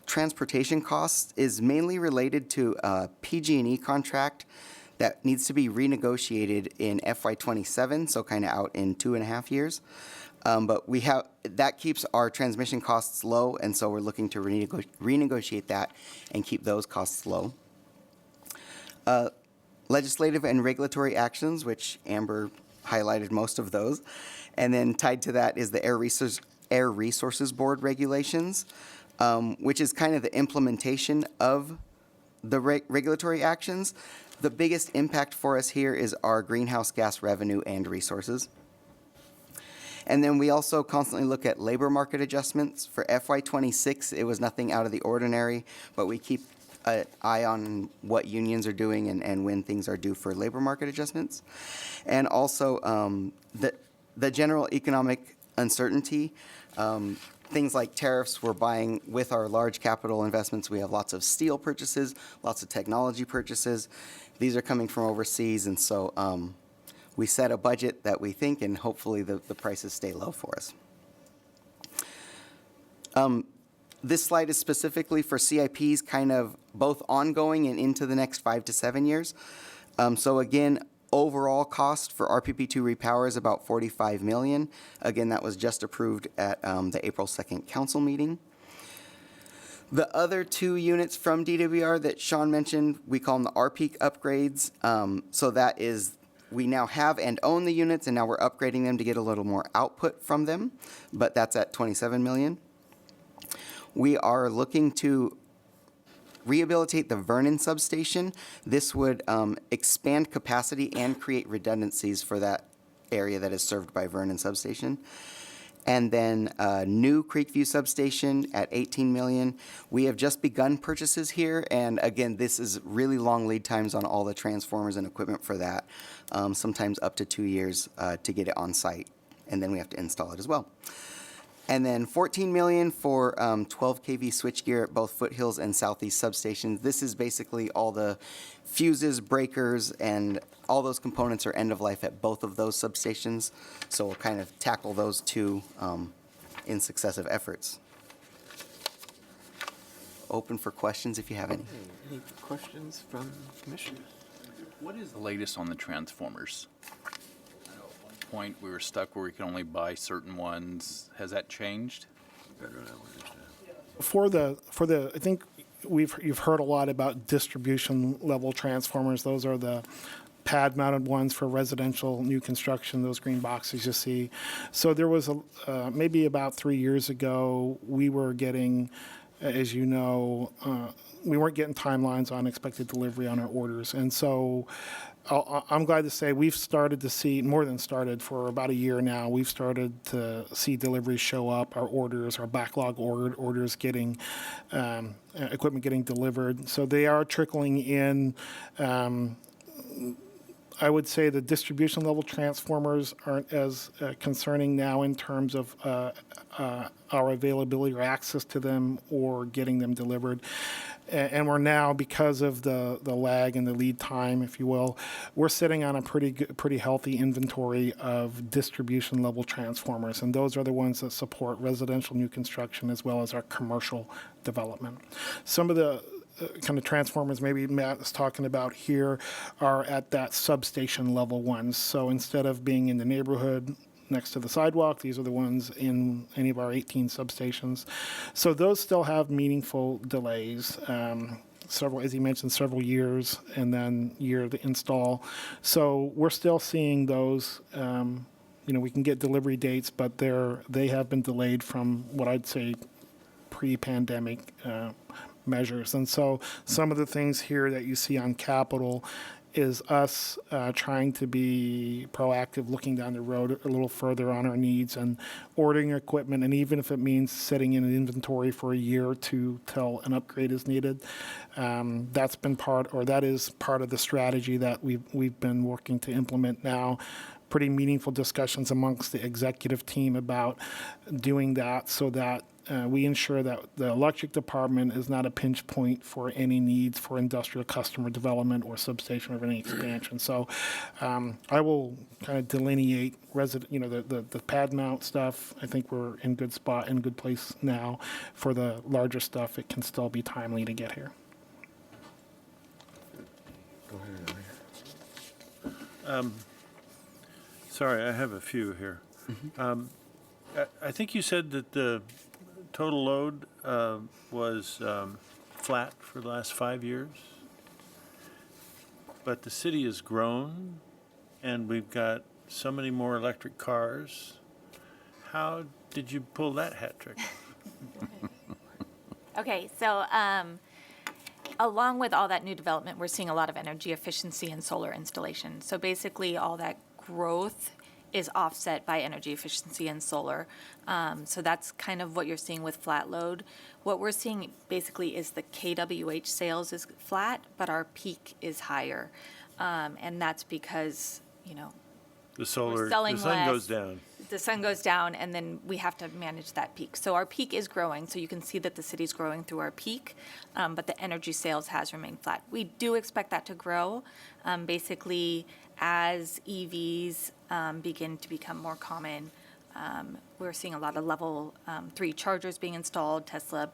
Speaker 8: transportation costs is mainly related to a PG&E contract that needs to be renegotiated in FY27, so kind of out in 2.5 years. But that keeps our transmission costs low, and so we're looking to renegotiate that and keep those costs low. Legislative and regulatory actions, which Amber highlighted most of those. And then tied to that is the Air Resources Board regulations, which is kind of the implementation of the regulatory actions. The biggest impact for us here is our greenhouse gas revenue and resources. And then we also constantly look at labor market adjustments. For FY26, it was nothing out of the ordinary, but we keep an eye on what unions are doing and when things are due for labor market adjustments. And also the general economic uncertainty. Things like tariffs, we're buying with our large capital investments. We have lots of steel purchases, lots of technology purchases. These are coming from overseas, and so we set a budget that we think, and hopefully the prices stay low for us. This slide is specifically for CIPs, kind of both ongoing and into the next 5 to 7 years. So again, overall cost for RPP2 repower is about $45 million. Again, that was just approved at the April 2nd council meeting. The other 2 units from DWR that Sean mentioned, we call them the RPEAK upgrades. So that is, we now have and own the units, and now we're upgrading them to get a little more output from them, but that's at $27 million. We are looking to rehabilitate the Vernon substation. This would expand capacity and create redundancies for that area that is served by Vernon Substation. And then new Creekview Substation at 18 million. We have just begun purchases here, and again, this is really long lead times on all the transformers and equipment for that, sometimes up to 2 years to get it on site, and then we have to install it as well. And then 14 million for 12 kV switchgear at both Foothills and Southeast substations. This is basically all the fuses, breakers, and all those components are end of life at both of those substations. So we'll kind of tackle those two in successive efforts. Open for questions if you have any.
Speaker 1: Any questions from commissioners?
Speaker 9: What is the latest on the transformers? I know at one point we were stuck where we could only buy certain ones. Has that changed?
Speaker 5: For the, I think you've heard a lot about distribution level transformers. Those are the pad mounted ones for residential new construction, those green boxes you see. So there was maybe about 3 years ago, we were getting, as you know, we weren't getting timelines on expected delivery on our orders. And so I'm glad to say we've started to see, more than started, for about a year now, we've started to see deliveries show up, our orders, our backlog orders getting, equipment getting delivered. So they are trickling in. I would say the distribution level transformers aren't as concerning now in terms of our availability or access to them or getting them delivered. And we're now, because of the lag and the lead time, if you will, we're sitting on a pretty healthy inventory of distribution level transformers. And those are the ones that support residential new construction as well as our commercial development. Some of the kind of transformers maybe Matt is talking about here are at that substation level ones. So instead of being in the neighborhood next to the sidewalk, these are the ones in any of our 18 substations. So those still have meaningful delays. Several, as he mentioned, several years and then year to install. So we're still seeing those. We can get delivery dates, but they have been delayed from what I'd say pre-pandemic measures. And so some of the things here that you see on capital is us trying to be proactive, looking down the road a little further on our needs and ordering equipment. And even if it means sitting in an inventory for a year or two till an upgrade is needed, that is part of the strategy that we've been working to implement now. Pretty meaningful discussions amongst the executive team about doing that so that we ensure that the electric department is not a pinch point for any needs for industrial customer development or substation or any expansion. So I will kind of delineate the pad mount stuff. I think we're in good spot, in good place now. For the larger stuff, it can still be timely to get here.
Speaker 1: Go ahead.
Speaker 4: Sorry, I have a few here. I think you said that the total load was flat for the last 5 years, but the city has grown, and we've got so many more electric cars. How did you pull that hat trick?
Speaker 7: Okay, so along with all that new development, we're seeing a lot of energy efficiency and solar installation. So basically, all that growth is offset by energy efficiency and solar. So that's kind of what you're seeing with flat load. What we're seeing basically is the KWH sales is flat, but our peak is higher. And that's because,
Speaker 4: The solar, the
Speaker 7: selling
Speaker 4: sun
Speaker 7: less.
Speaker 4: goes down.
Speaker 7: The sun goes down, and then we have to manage that peak. So our peak is growing, so you can see that the city's growing through our peak, but the energy sales has remained flat. We do expect that to grow, basically as EVs begin to become more common. We're seeing a lot of level 3 chargers being installed, Tesla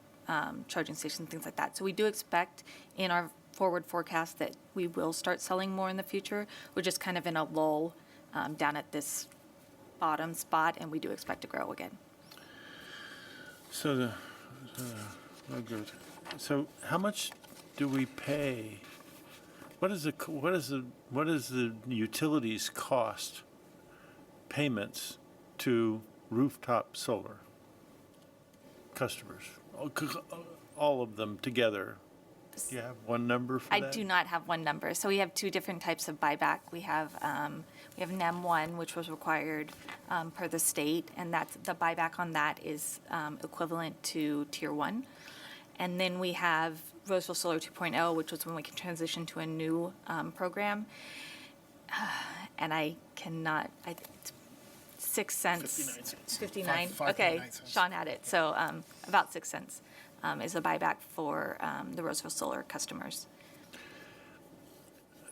Speaker 7: charging stations, things like that. So we do expect in our forward forecast that we will start selling more in the future. We're just kind of in a lull down at this bottom spot, and we do expect to grow again.
Speaker 4: So so how much do we pay? What is the utilities cost payments to rooftop solar customers? All of them together. Do you have one number for
Speaker 7: I
Speaker 4: that?
Speaker 7: do not have one number. So we have two different types of buyback. We have NEM 1, which was required per the state, and that's, the buyback on that is equivalent to Tier 1. And then we have Roseville Solar 2.0, which was when we can transition to a new program. And I cannot, it's 6 cents.
Speaker 5: 59 cents.
Speaker 7: 59?
Speaker 5: Five-
Speaker 7: Okay,
Speaker 5: 5.9 cents.
Speaker 7: Sean had it. So about 6 cents is a buyback for the Roseville Solar customers.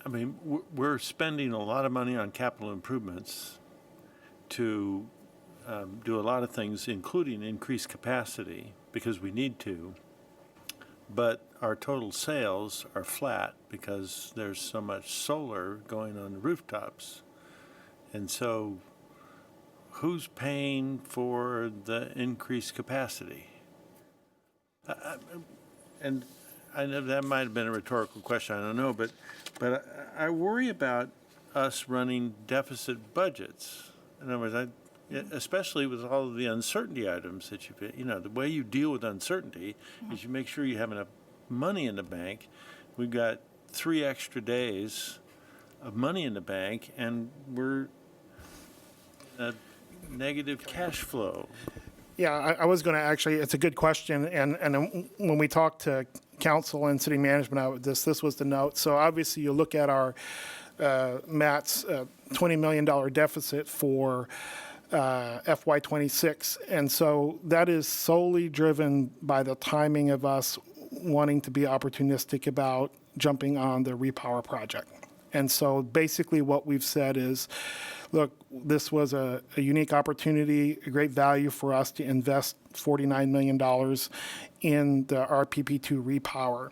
Speaker 4: I mean, we're spending a lot of money on capital improvements to do a lot of things, including increase capacity, because we need to. But our total sales are flat because there's so much solar going on the rooftops. And so who's paying for the increased capacity? And I know that might have been a rhetorical question, I don't know, but I worry about us running deficit budgets. In other words, especially with all of the uncertainty items that the way you deal with uncertainty is you make sure you have enough money in the bank. We've got 3 extra days of money in the bank, and we're a negative cash flow.
Speaker 5: Yeah, I was going to actually, it's a good question, and when we talked to council and city management out with this was the note. So obviously you look at our, Matt's $20 million deficit for FY26, and so that is solely driven by the timing of us wanting to be opportunistic about jumping on the repower project. And so basically what we've said is, look, this was a unique opportunity, a great value for us to invest $49 million in the RPP2 repower.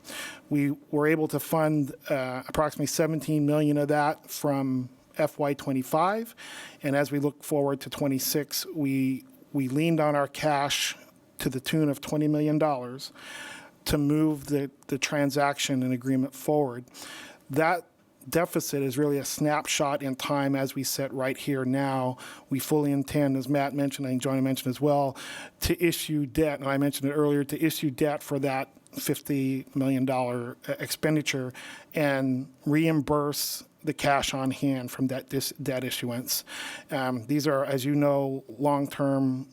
Speaker 5: We were able to fund approximately $17 million of that from FY25. And as we look forward to 26, we leaned on our cash to the tune of $20 million to move the transaction and agreement forward. That deficit is really a snapshot in time as we sit right here now. We fully intend, as Matt mentioned, I think Johnny mentioned as well, to issue debt, and I mentioned it earlier, to issue debt for that $50 million expenditure and reimburse the cash on hand from that debt issuance. These are, as you know, long-term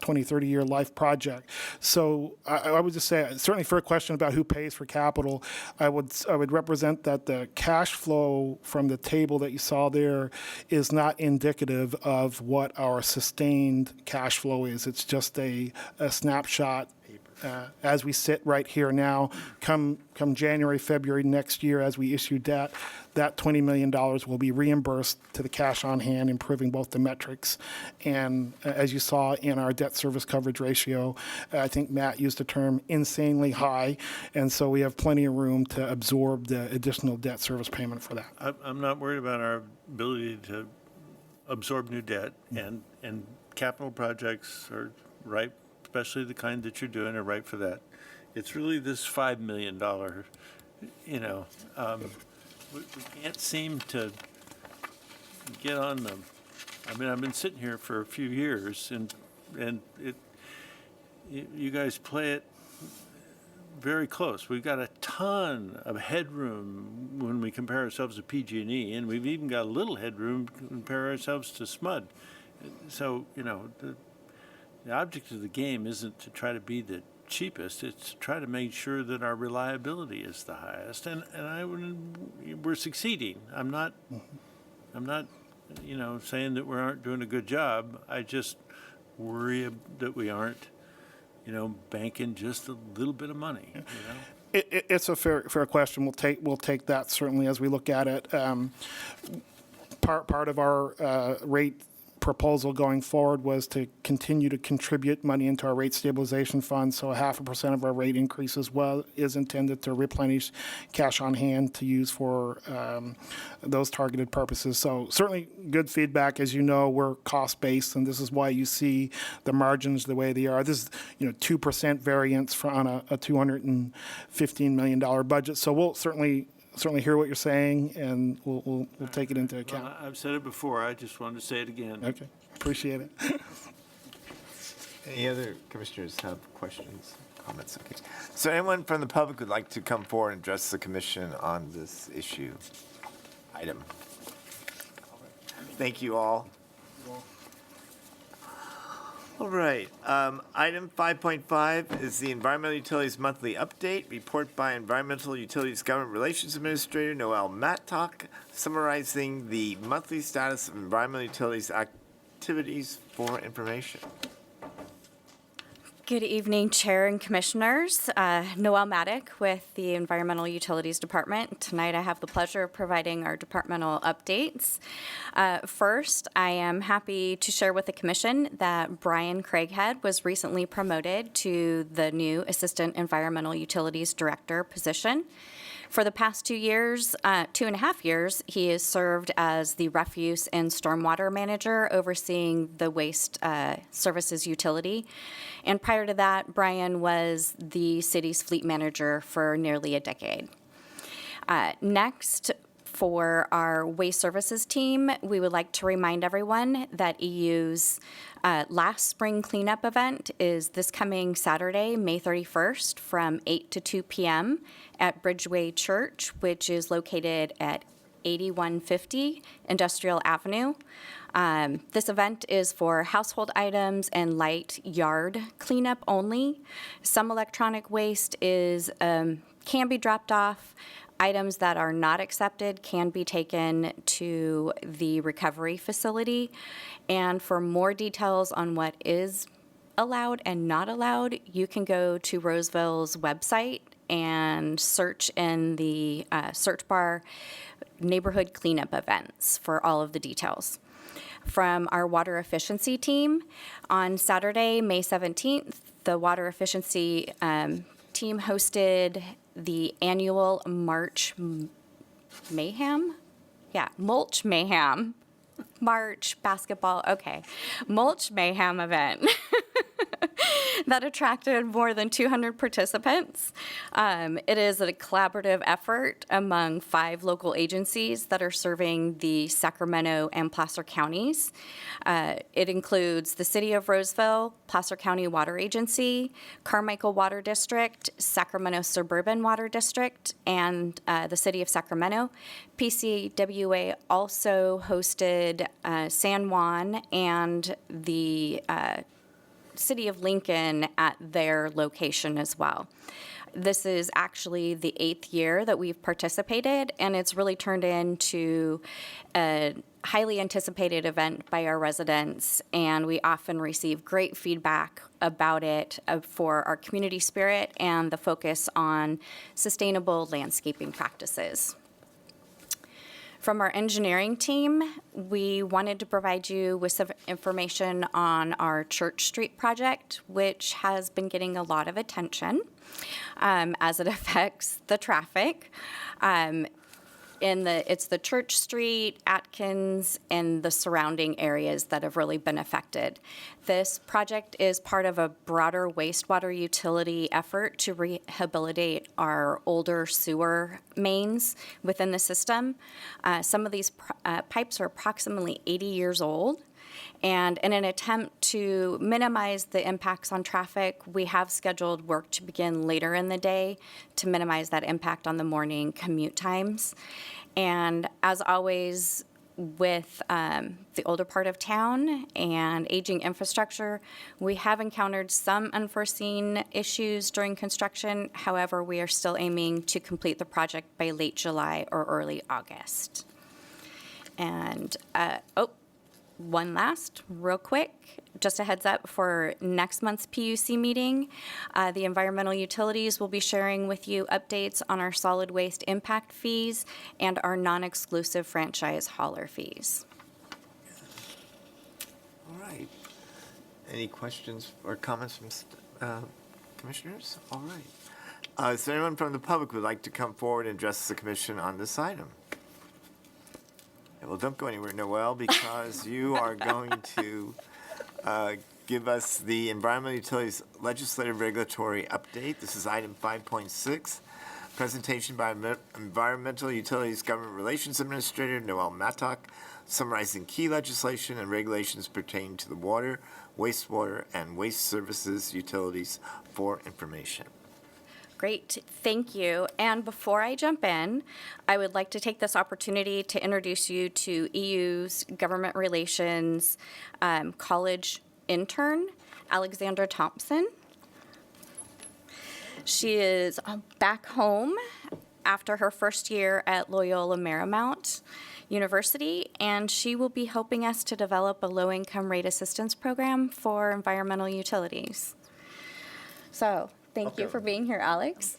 Speaker 5: 20, 30-year life project. So I would just say, certainly for a question about who pays for capital, I would represent that the cash flow from the table that you saw there is not indicative of what our sustained cash flow is. It's just a snapshot. As we sit right here now, come January, February next year, as we issue debt, that $20 million will be reimbursed to the cash on hand, improving both the metrics. And as you saw in our debt service coverage ratio, I think Matt used the term insanely high. And so we have plenty of room to absorb the additional debt service payment for that.
Speaker 4: I'm not worried about our ability to absorb new debt, and capital projects are ripe, especially the kind that you're doing, are right for that. It's really this $5 million, we can't seem to get on the, I mean, I've been sitting here for a few years, and you guys play it very close. We've got a ton of headroom when we compare ourselves to PG&E, and we've even got a little headroom to compare ourselves to SMUD. So, the object of the game isn't to try to be the cheapest, it's to try to make sure that our reliability is the highest, and we're succeeding. I'm not saying that we aren't doing a good job. I just worry that we aren't banking just a little bit of money.
Speaker 5: It's a fair question. We'll take that certainly as we look at it. Part of our rate proposal going forward was to continue to contribute money into our rate stabilization fund. So 0.5% of our rate increase as well is intended to replenish cash on hand to use for those targeted purposes. So certainly good feedback. As you know, we're cost-based, and this is why you see the margins the way they are. This is 2% variance on a $215 million budget. So we'll certainly hear what you're saying, and we'll take it into account.
Speaker 4: Well, I've said it before. I just wanted to say it again.
Speaker 5: Okay, appreciate it.
Speaker 1: Any other commissioners have questions, comments? Okay. So anyone from the public would like to come forward and address the commission on this item? Thank you all. All right. Item 5.5 is the Environmental Utilities Monthly Update, report by Environmental Utilities Government Relations Administrator Noel Mattock, summarizing the monthly status of environmental utilities activities for information.
Speaker 10: Good evening, Chair and Commissioners. Noel Maddock with the Environmental Utilities Department. Tonight I have the pleasure of providing our departmental updates. First, I am happy to share with the Commission that Brian Craighead was recently promoted to the new Assistant Environmental Utilities Director position. For the past 2.5 years, he has served as the Refuse and Stormwater Manager, overseeing the waste services utility. And prior to that, Brian was the city's fleet manager for nearly a decade. Next, for our waste services team, we would like to remind everyone that EU's last spring cleanup event is this coming Saturday, May 31st, from 8 to 2 p.m. at Bridgeway Church, which is located at 8150 Industrial Avenue. This event is for household items and light yard cleanup only. Some electronic waste can be dropped off. Items that are not accepted can be taken to the recovery facility. And for more details on what is allowed and not allowed, you can go to Roseville's website and search in the search bar neighborhood cleanup events for all of the details. From our water efficiency team, on Saturday, May 17th, the water efficiency team hosted the annual Mulch Mayhem event that attracted more than 200 participants. It is a collaborative effort among 5 local agencies that are serving the Sacramento and Placer counties. It includes the City of Roseville, Placer County Water Agency, Carmichael Water District, Sacramento Suburban Water District, and the City of Sacramento. PCWA also hosted San Juan and the City of Lincoln at their location as well. This is actually the 8th year that we've participated, and it's really turned into a highly anticipated event by our residents, and we often receive great feedback about it for our community spirit and the focus on sustainable landscaping practices. From our engineering team, we wanted to provide you with some information on our Church Street project, which has been getting a lot of attention as it affects the traffic. It's the Church Street, Atkins, and the surrounding areas that have really been affected. This project is part of a broader wastewater utility effort to rehabilitate our older sewer mains within the system. Some of these pipes are approximately 80 years old. And in an attempt to minimize the impacts on traffic, we have scheduled work to begin later in the day to minimize that impact on the morning commute times. And as always, with the older part of town and aging infrastructure, we have encountered some unforeseen issues during construction. However, we are still aiming to complete the project by late July or early August. And, one last, real quick, just a heads up for next month's PUC meeting. The environmental utilities will be sharing with you updates on our solid waste impact fees and our non-exclusive franchise hauler fees.
Speaker 1: All right. Any questions or comments from commissioners? All right. Is there anyone from the public who would like to come forward and address the commission on this item? Well, don't go anywhere, Noel, because you are going to give us the Environmental Utilities Legislative Regulatory Update. This is item 5.6. Presentation by Environmental Utilities Government Relations Administrator Noel Mattock, summarizing key legislation and regulations pertaining to the water, wastewater, and waste services utilities for information.
Speaker 10: Great, thank you. And before I jump in, I would like to take this opportunity to introduce you to EU's Government Relations College intern, Alexandra Thompson. She is back home after her first year at Loyola Marymount University, and she will be helping us to develop a low-income rate assistance program for environmental utilities. So, thank you for being here, Alex.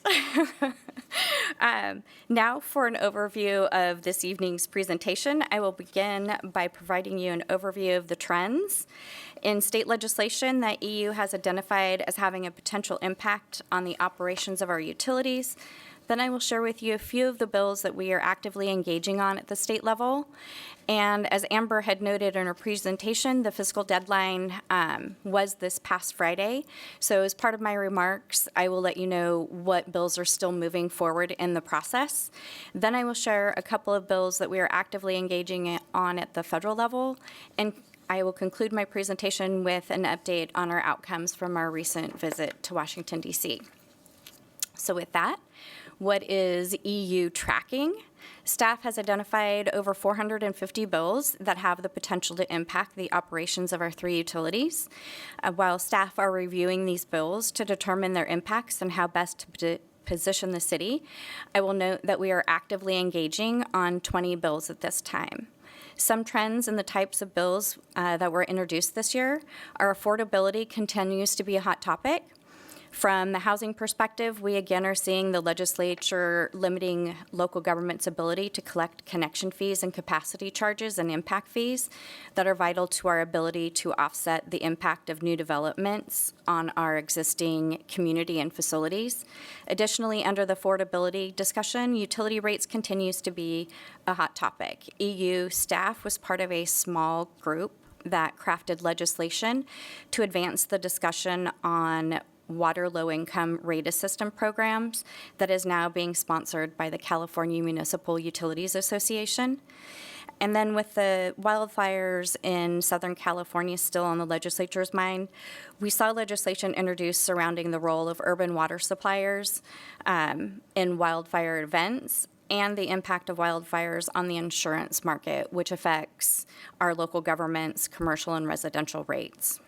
Speaker 10: Now for an overview of this evening's presentation, I will begin by providing you an overview of the trends in state legislation that EU has identified as having a potential impact on the operations of our utilities. Then I will share with you a few of the bills that we are actively engaging on at the state level. And as Amber had noted in her presentation, the fiscal deadline was this past Friday. So as part of my remarks, I will let you know what bills are still moving forward in the process. Then I will share a couple of bills that we are actively engaging on at the federal level. And I will conclude my presentation with an update on our outcomes from our recent visit to Washington, D.C. So with that, what is EU tracking? Staff has identified over 450 bills that have the potential to impact the operations of our three utilities. While staff are reviewing these bills to determine their impacts and how best to position the city, I will note that we are actively engaging on 20 bills at this time. Some trends in the types of bills that were introduced this year are affordability continues to be a hot topic. From the housing perspective, we again are seeing the legislature limiting local government's ability to collect connection fees and capacity charges and impact fees that are vital to our ability to offset the impact of new developments on our existing community and facilities. Additionally, under the affordability discussion, utility rates continues to be a hot topic. EU staff was part of a small group that crafted legislation to advance the discussion on water low-income rate assistance programs that is now being sponsored by the California Municipal Utilities Association. And then with the wildfires in Southern California still on the legislature's mind, we saw legislation introduced surrounding the role of urban water suppliers in wildfire events and the impact of wildfires on the insurance market, which affects our local government's commercial and residential rates.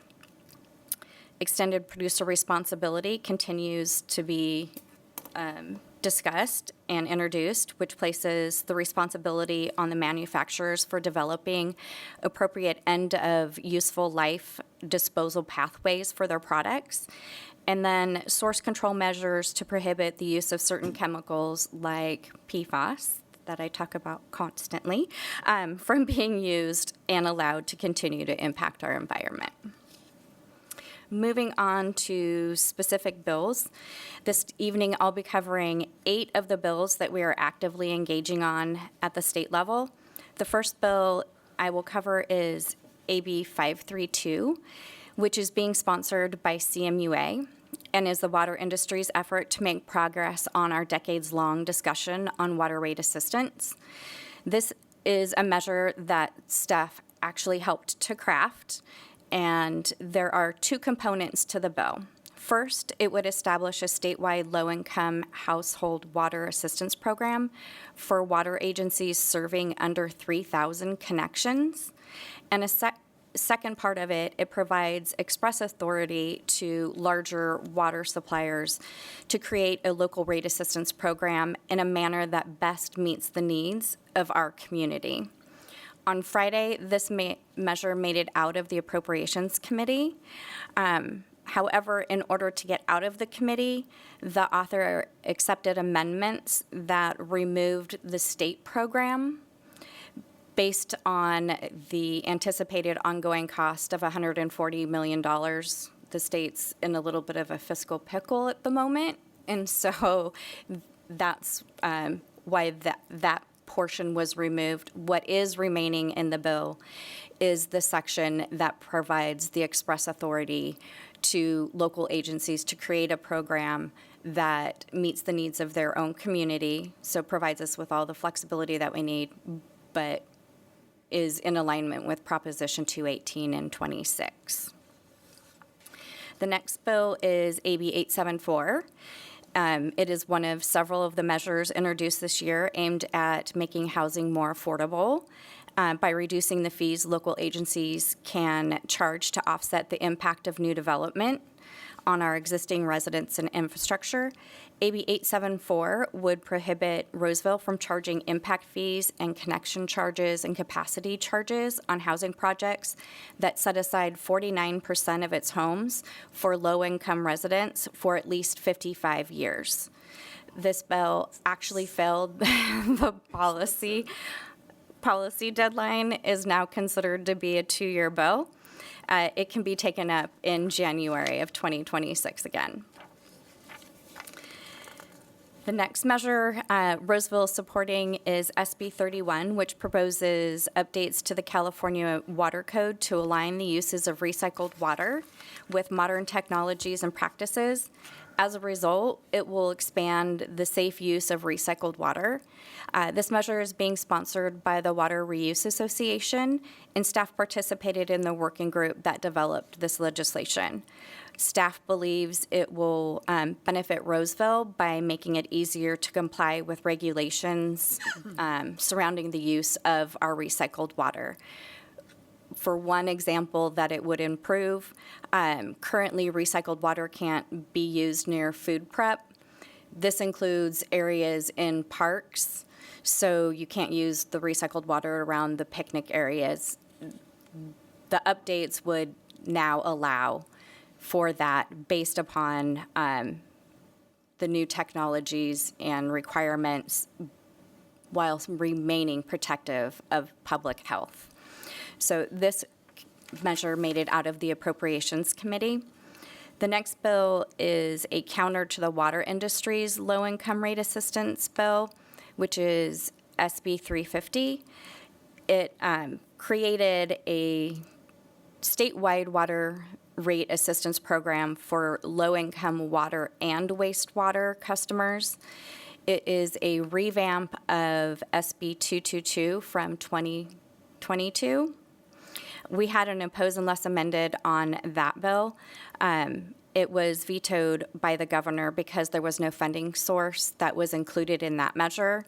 Speaker 10: Extended producer responsibility continues to be discussed and introduced, which places the responsibility on the manufacturers for developing appropriate end of useful life disposal pathways for their products. And then source control measures to prohibit the use of certain chemicals like PFAS, that I talk about constantly, from being used and allowed to continue to impact our environment. Moving on to specific bills, this evening I'll be covering 8 of the bills that we are actively engaging on at the state level. The first bill I will cover is AB 532, which is being sponsored by CMUA and is the water industry's effort to make progress on our decades-long discussion on water rate assistance. This is a measure that staff actually helped to craft, and there are 2 components to the bill. First, it would establish a statewide low-income household water assistance program for water agencies serving under 3,000 connections. And a second part of it, it provides express authority to larger water suppliers to create a local rate assistance program in a manner that best meets the needs of our community. On Friday, this measure made it out of the Appropriations Committee. However, in order to get out of the committee, the author accepted amendments that removed the state program based on the anticipated ongoing cost of $140 million. The state's in a little bit of a fiscal pickle at the moment, and so that's why that portion was removed. What is remaining in the bill is the section that provides the express authority to local agencies to create a program that meets the needs of their own community, so provides us with all the flexibility that we need, but is in alignment with Proposition 218 and 26. The next bill is AB 874. It is one of several of the measures introduced this year aimed at making housing more affordable by reducing the fees local agencies can charge to offset the impact of new development on our existing residents and infrastructure. AB 874 would prohibit Roseville from charging impact fees and connection charges and capacity charges on housing projects that set aside 49% of its homes for low-income residents for at least 55 years. This bill actually failed the policy deadline is now considered to be a 2-year bill. It can be taken up in January of 2026 again. The next measure Roseville is supporting is SB 31, which proposes updates to the California Water Code to align the uses of recycled water with modern technologies and practices. As a result, it will expand the safe use of recycled water. This measure is being sponsored by the Water Reuse Association, and staff participated in the working group that developed this legislation. Staff believes it will benefit Roseville by making it easier to comply with regulations surrounding the use of our recycled water. For one example that it would improve, currently recycled water can't be used near food prep. This includes areas in parks, so you can't use the recycled water around the picnic areas. The updates would now allow for that based upon the new technologies and requirements while remaining protective of public health. So this measure made it out of the Appropriations Committee. The next bill is a counter to the water industry's low-income rate assistance bill, which is SB 350. It created a statewide water rate assistance program for low-income water and wastewater customers. It is a revamp of SB 222 from 2022. We had an oppose unless amended on that bill. It was vetoed by the governor because there was no funding source that was included in that measure.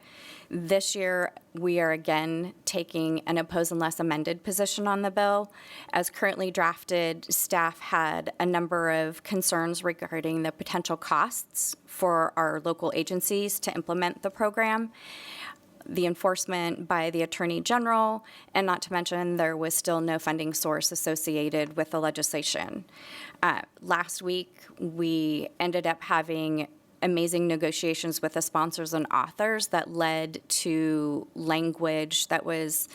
Speaker 10: This year, we are again taking an oppose unless amended position on the bill. As currently drafted, staff had a number of concerns regarding the potential costs for our local agencies to implement the program, the enforcement by the Attorney General, and not to mention there was still no funding source associated with the legislation. Last week, we ended up having amazing negotiations with the sponsors and authors that led to language that was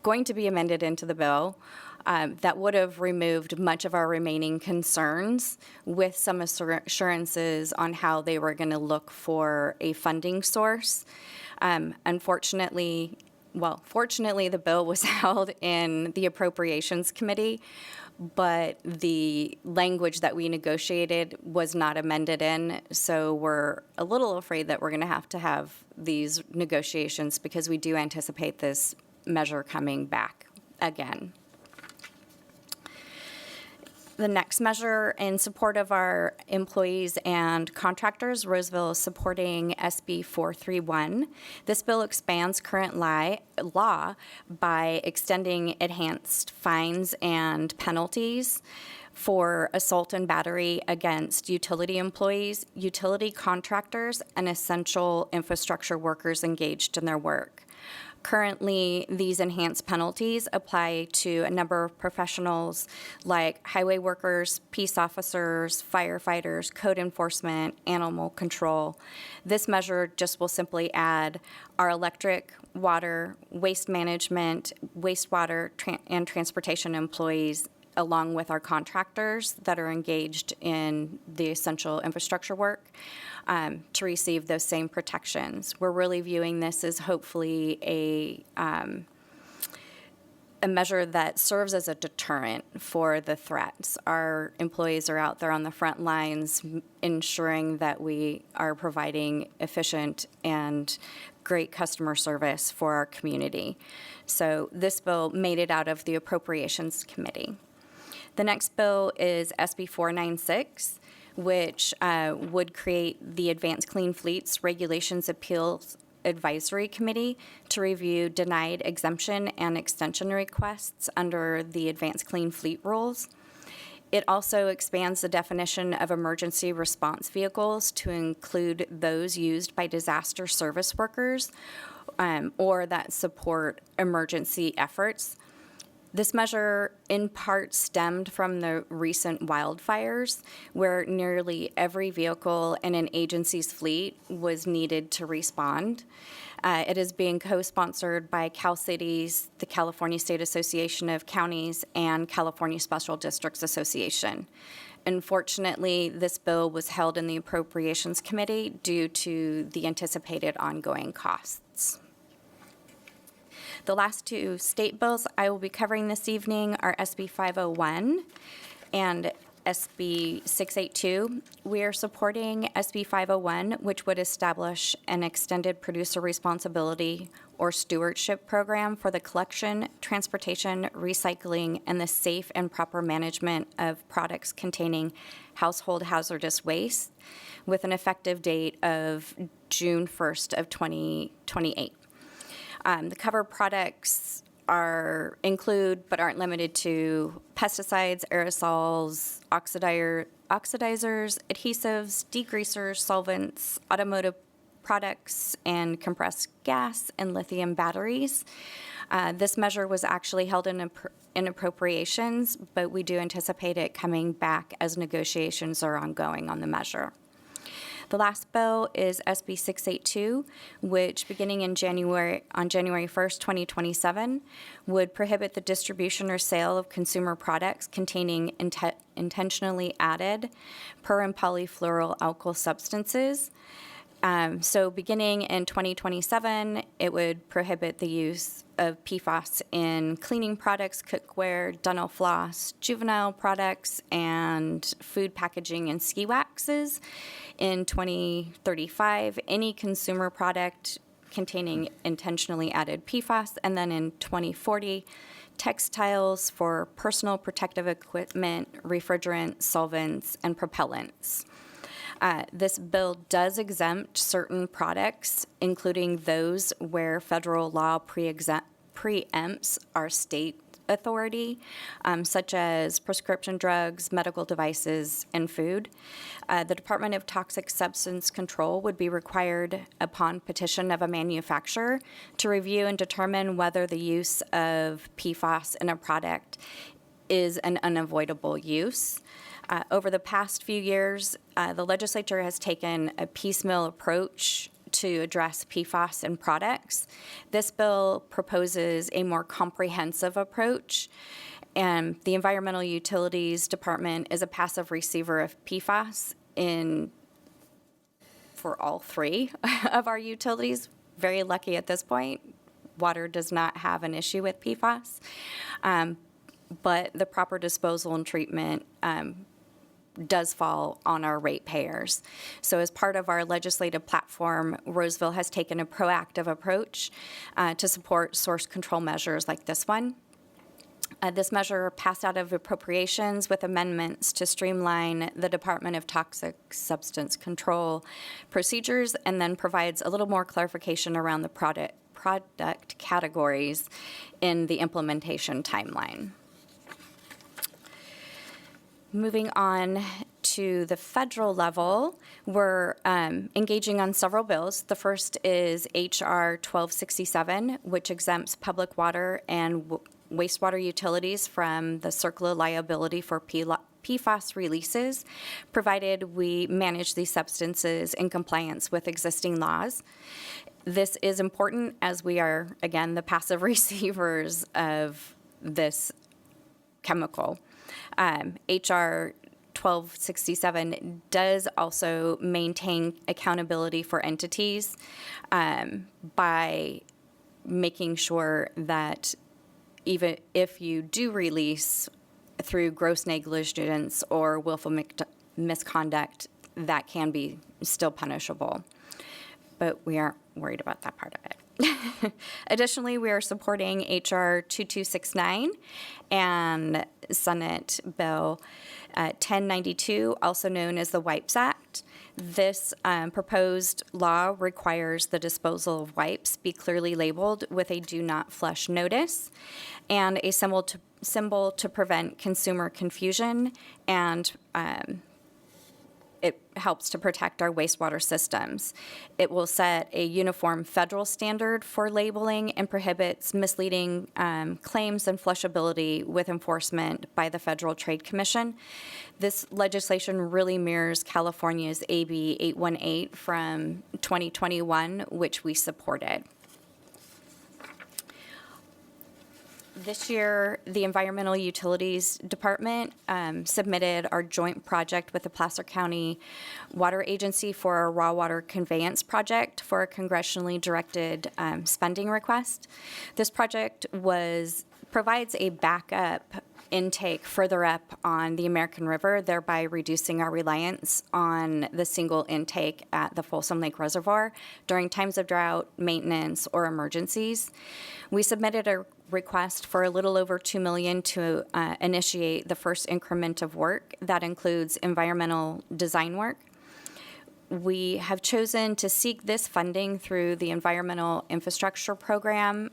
Speaker 10: going to be amended into the bill that would have removed much of our remaining concerns with some assurances on how they were going to look for a funding source. Fortunately, the bill was held in the Appropriations Committee, but the language that we negotiated was not amended in, so we're a little afraid that we're going to have these negotiations because we do anticipate this measure coming back again. The next measure in support of our employees and contractors, Roseville is supporting SB 431. This bill expands current law by extending enhanced fines and penalties for assault and battery against utility employees, utility contractors, and essential infrastructure workers engaged in their work. Currently, these enhanced penalties apply to a number of professionals like highway workers, peace officers, firefighters, code enforcement, animal control. This measure just will simply add our electric, water, waste management, wastewater, and transportation employees along with our contractors that are engaged in the essential infrastructure work to receive those same protections. We're really viewing this as hopefully a measure that serves as a deterrent for the threats. Our employees are out there on the front lines ensuring that we are providing efficient and great customer service for our community. So this bill made it out of the Appropriations Committee. The next bill is SB 496, which would create the Advanced Clean Fleets Regulations Appeals Advisory Committee to review denied exemption and extension requests under the Advanced Clean Fleet rules. It also expands the definition of emergency response vehicles to include those used by disaster service workers or that support emergency efforts. This measure in part stemmed from the recent wildfires, where nearly every vehicle in an agency's fleet was needed to respond. It is being co-sponsored by Cal Cities, the California State Association of Counties, and California Special Districts Association. Unfortunately, this bill was held in the Appropriations Committee due to the anticipated ongoing costs. The last two state bills I will be covering this evening are SB 501 and SB 682. We are supporting SB 501, which would establish an extended producer responsibility or stewardship program for the collection, transportation, recycling, and the safe and proper management of products containing household hazardous waste with an effective date of June 1st of 2028. The covered products include, but aren't limited to, pesticides, aerosols, oxidizers, adhesives, degreasers, solvents, automotive products, and compressed gas and lithium batteries. This measure was actually held in appropriations, but we do anticipate it coming back as negotiations are ongoing on the measure. The last bill is SB 682, which beginning on January 1st, 2027, would prohibit the distribution or sale of consumer products containing intentionally added per and polyfluoral alkyl substances. So beginning in 2027, it would prohibit the use of PFAS in cleaning products, cookware, dental floss, juvenile products, and food packaging and ski waxes. In 2035, any consumer product containing intentionally added PFAS, and then in 2040, textiles for personal protective equipment, refrigerant, solvents, and propellants. This bill does exempt certain products, including those where federal law preempts our state authority, such as prescription drugs, medical devices, and food. The Department of Toxic Substance Control would be required, upon petition of a manufacturer, to review and determine whether the use of PFAS in a product is an unavoidable use. Over the past few years, the legislature has taken a piecemeal approach to address PFAS in products. This bill proposes a more comprehensive approach, and the Environmental Utilities Department is a passive receiver of PFAS for all three of our utilities. Very lucky at this point. Water does not have an issue with PFAS, but the proper disposal and treatment does fall on our ratepayers. So as part of our legislative platform, Roseville has taken a proactive approach to support source control measures like this one. This measure passed out of appropriations with amendments to streamline the Department of Toxic Substance Control procedures, and then provides a little more clarification around the product categories in the implementation timeline. Moving on to the federal level, we're engaging on several bills. The first is H.R. 1267, which exempts public water and wastewater utilities from the CERCLA liability for PFAS releases, provided we manage these substances in compliance with existing laws. This is important as we are, again, the passive receivers of this chemical. H.R. 1267 does also maintain accountability for entities by making sure that even if you do release through gross negligence or willful misconduct, that can be still punishable. But we aren't worried about that part of it. Additionally, we are supporting HR 2269 and Senate Bill 1092, also known as the Wipes Act. This proposed law requires the disposal of wipes be clearly labeled with a do not flush notice and a symbol to prevent consumer confusion, and it helps to protect our wastewater systems. It will set a uniform federal standard for labeling and prohibits misleading claims and flushability with enforcement by the Federal Trade Commission. This legislation really mirrors California's AB 818 from 2021, which we supported. This year, the Environmental Utilities Department submitted our joint project with the Placer County Water Agency for a raw water conveyance project for a congressionally directed spending request. This project provides a backup intake further up on the American River, thereby reducing our reliance on the single intake at the Folsom Lake Reservoir during times of drought, maintenance, or emergencies. We submitted a request for a little over $2 million to initiate the first increment of work. That includes environmental design work. We have chosen to seek this funding through the Environmental Infrastructure Program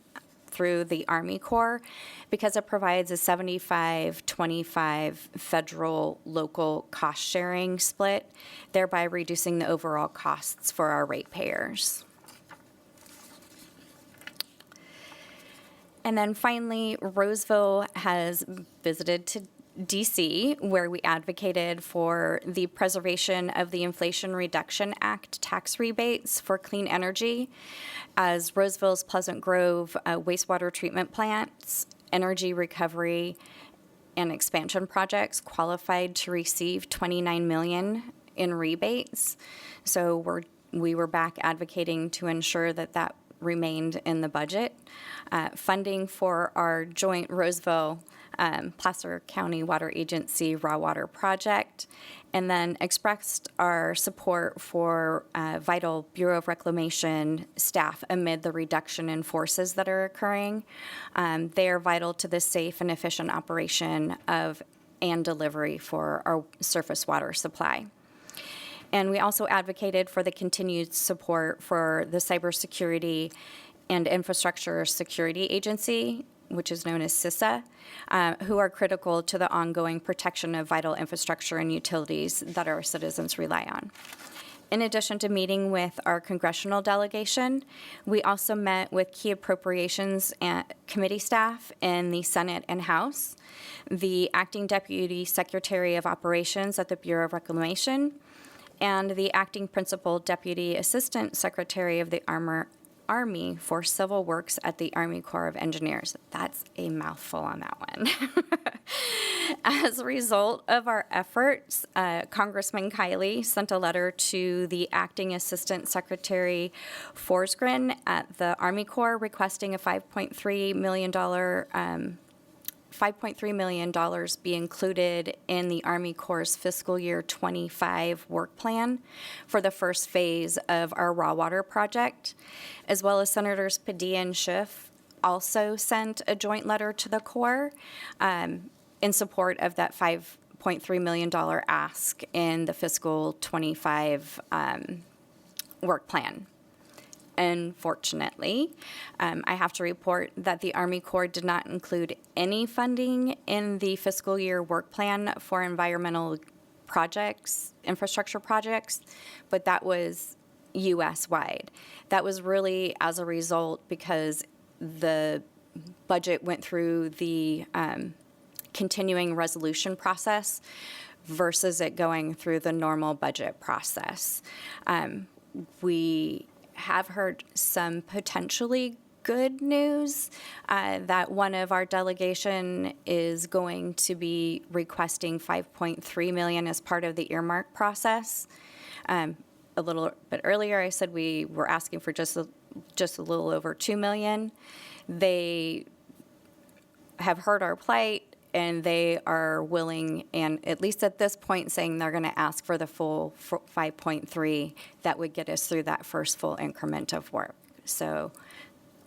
Speaker 10: through the Army Corps because it provides a 75-25 federal local cost sharing split, thereby reducing the overall costs for our ratepayers. And then finally, Roseville has visited to DC, where we advocated for the preservation of the Inflation Reduction Act tax rebates for clean energy, as Roseville's Pleasant Grove wastewater treatment plants, energy recovery, and expansion projects qualified to receive $29 million in rebates. So we were back advocating to ensure that that remained in the budget. Funding for our joint Roseville Placer County Water Agency raw water project, and then expressed our support for vital Bureau of Reclamation staff amid the reduction in forces that are occurring. They are vital to the safe and efficient operation of and delivery for our surface water supply. And we also advocated for the continued support for the Cybersecurity and Infrastructure Security Agency, which is known as CISA, who are critical to the ongoing protection of vital infrastructure and utilities that our citizens rely on. In addition to meeting with our congressional delegation, we also met with key appropriations and committee staff in the Senate and House, the acting Deputy Secretary of Operations at the Bureau of Reclamation, and the acting Principal Deputy Assistant Secretary of the Army for Civil Works at the Army Corps of Engineers. That's a mouthful on that one. As a result of our efforts, Congressman Kiley sent a letter to the acting Assistant Secretary Forsgren at the Army Corps requesting a $5.3 million be included in the Army Corps' fiscal year 25 work plan for the first phase of our raw water project, as well as Senators Padilla and Schiff also sent a joint letter to the Corps in support of that $5.3 million ask in the fiscal 25 work plan. Unfortunately, I have to report that the Army Corps did not include any funding in the fiscal year work plan for environmental projects, infrastructure projects, but that was U.S.-wide. That was really as a result because the budget went through the continuing resolution process versus it going through the normal budget process. We have heard some potentially good news that one of our delegation is going to be requesting $5.3 million as part of the earmark process. A little bit earlier, I said we were asking for just a little over $2 million. They have heard our plight, and they are willing, and at least at this point, saying they're going to ask for the full 5.3 that would get us through that first full increment of work. So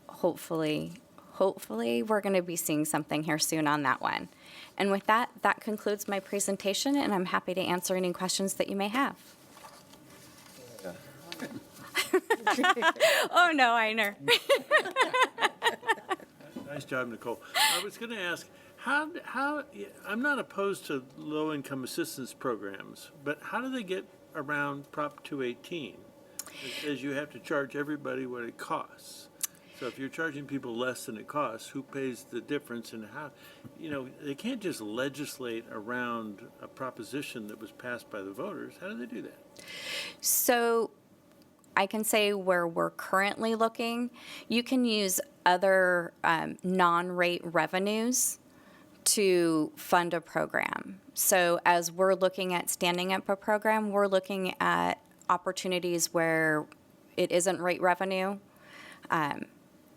Speaker 10: hopefully, we're going to be seeing something here soon on that one. And with that, that concludes my presentation, and I'm happy to answer any questions that you may have. Oh, no, I know.
Speaker 4: Nice job, Nicole. I was going to ask, how, I'm not opposed to low-income assistance programs, but how do they get around Prop 218? It says you have to charge everybody what it costs. So if you're charging people less than it costs, who pays the difference, and how, they can't just legislate around a proposition that was passed by the voters. How do they do that?
Speaker 10: So I can say where we're currently looking, you can use other non-rate revenues to fund a program. So as we're looking at standing up a program, we're looking at opportunities where it isn't rate revenue.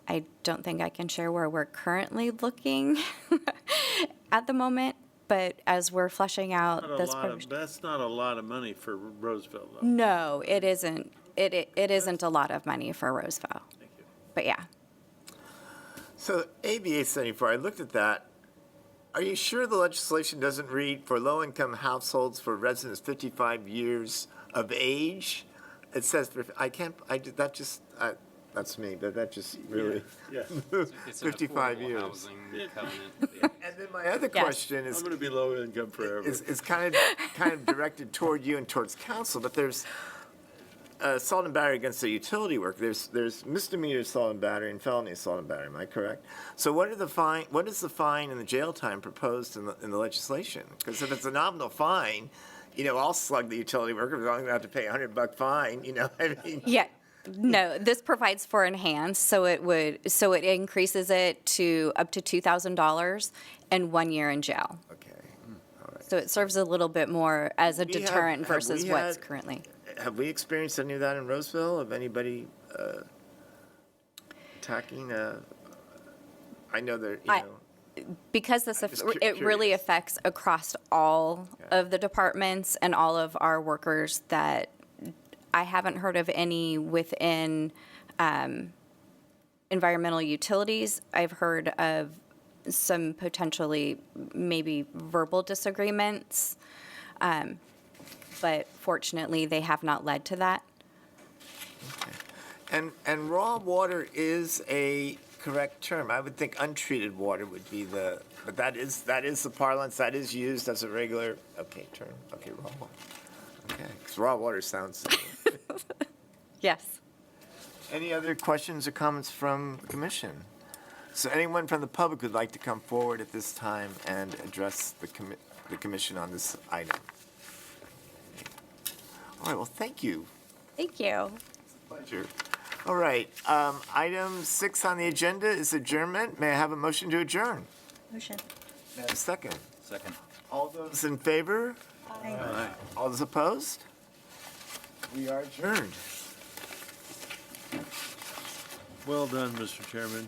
Speaker 10: I don't think I can share where we're currently looking at the moment, but as we're fleshing out this provision.
Speaker 4: That's not a lot of money for Roseville, though.
Speaker 10: No, it isn't. It isn't a lot of money for Roseville.
Speaker 4: Thank you.
Speaker 10: But yeah.
Speaker 1: So ABA 74, I looked at that. Are you sure the legislation doesn't read for low-income households for residents 55 years of age? It says, that's me, but that just really,
Speaker 4: Yeah.
Speaker 11: It's an
Speaker 1: 55
Speaker 11: affordable
Speaker 1: years.
Speaker 11: housing covenant.
Speaker 1: And then my other
Speaker 10: Yes.
Speaker 1: question
Speaker 4: I'm
Speaker 1: is,
Speaker 4: going to be low income forever.
Speaker 1: is kind of directed toward you and towards council, but there's assault and battery against the utility worker. There's misdemeanor assault and battery and felony assault and battery. Am I correct? So what is the fine and the jail time proposed in the legislation? Because if it's a nominal fine, I'll slug the utility worker. I'm going to have to pay $100 fine. I mean.
Speaker 10: Yeah. No, this provides for enhanced, so it increases it to up to $2,000 and 1 year in jail.
Speaker 1: Okay. All right.
Speaker 10: So it serves a little bit more as a
Speaker 1: We have-
Speaker 10: deterrent
Speaker 1: have
Speaker 10: versus
Speaker 1: we
Speaker 10: what's
Speaker 1: had-
Speaker 10: currently.
Speaker 1: Have we experienced any of that in Roseville? Of anybody attacking? I know there.
Speaker 10: Because this,
Speaker 1: just
Speaker 10: it really
Speaker 1: curious.
Speaker 10: affects across all of the departments and all of our workers, that I haven't heard of any within environmental utilities. I've heard of some potentially maybe verbal disagreements, but fortunately they have not led to that.
Speaker 1: And raw water is a correct term. I would think untreated water would be but that is the parlance that is used as a regular, term. Okay, raw water. Okay, because raw water sounds.
Speaker 10: Yes.
Speaker 1: Any other questions or comments from the commission? So anyone from the public would like to come forward at this time and address the commission on this item? All right, well, thank you.
Speaker 10: Thank you.
Speaker 1: Pleasure. All right, item 6 on the agenda is adjournment. May I have a motion to adjourn?
Speaker 2: Motion.
Speaker 1: May I have a second?
Speaker 9: Second.
Speaker 1: All those in favor?
Speaker 2: Aye.
Speaker 1: All those opposed? We are adjourned.
Speaker 4: Well done, Mr. Chairman.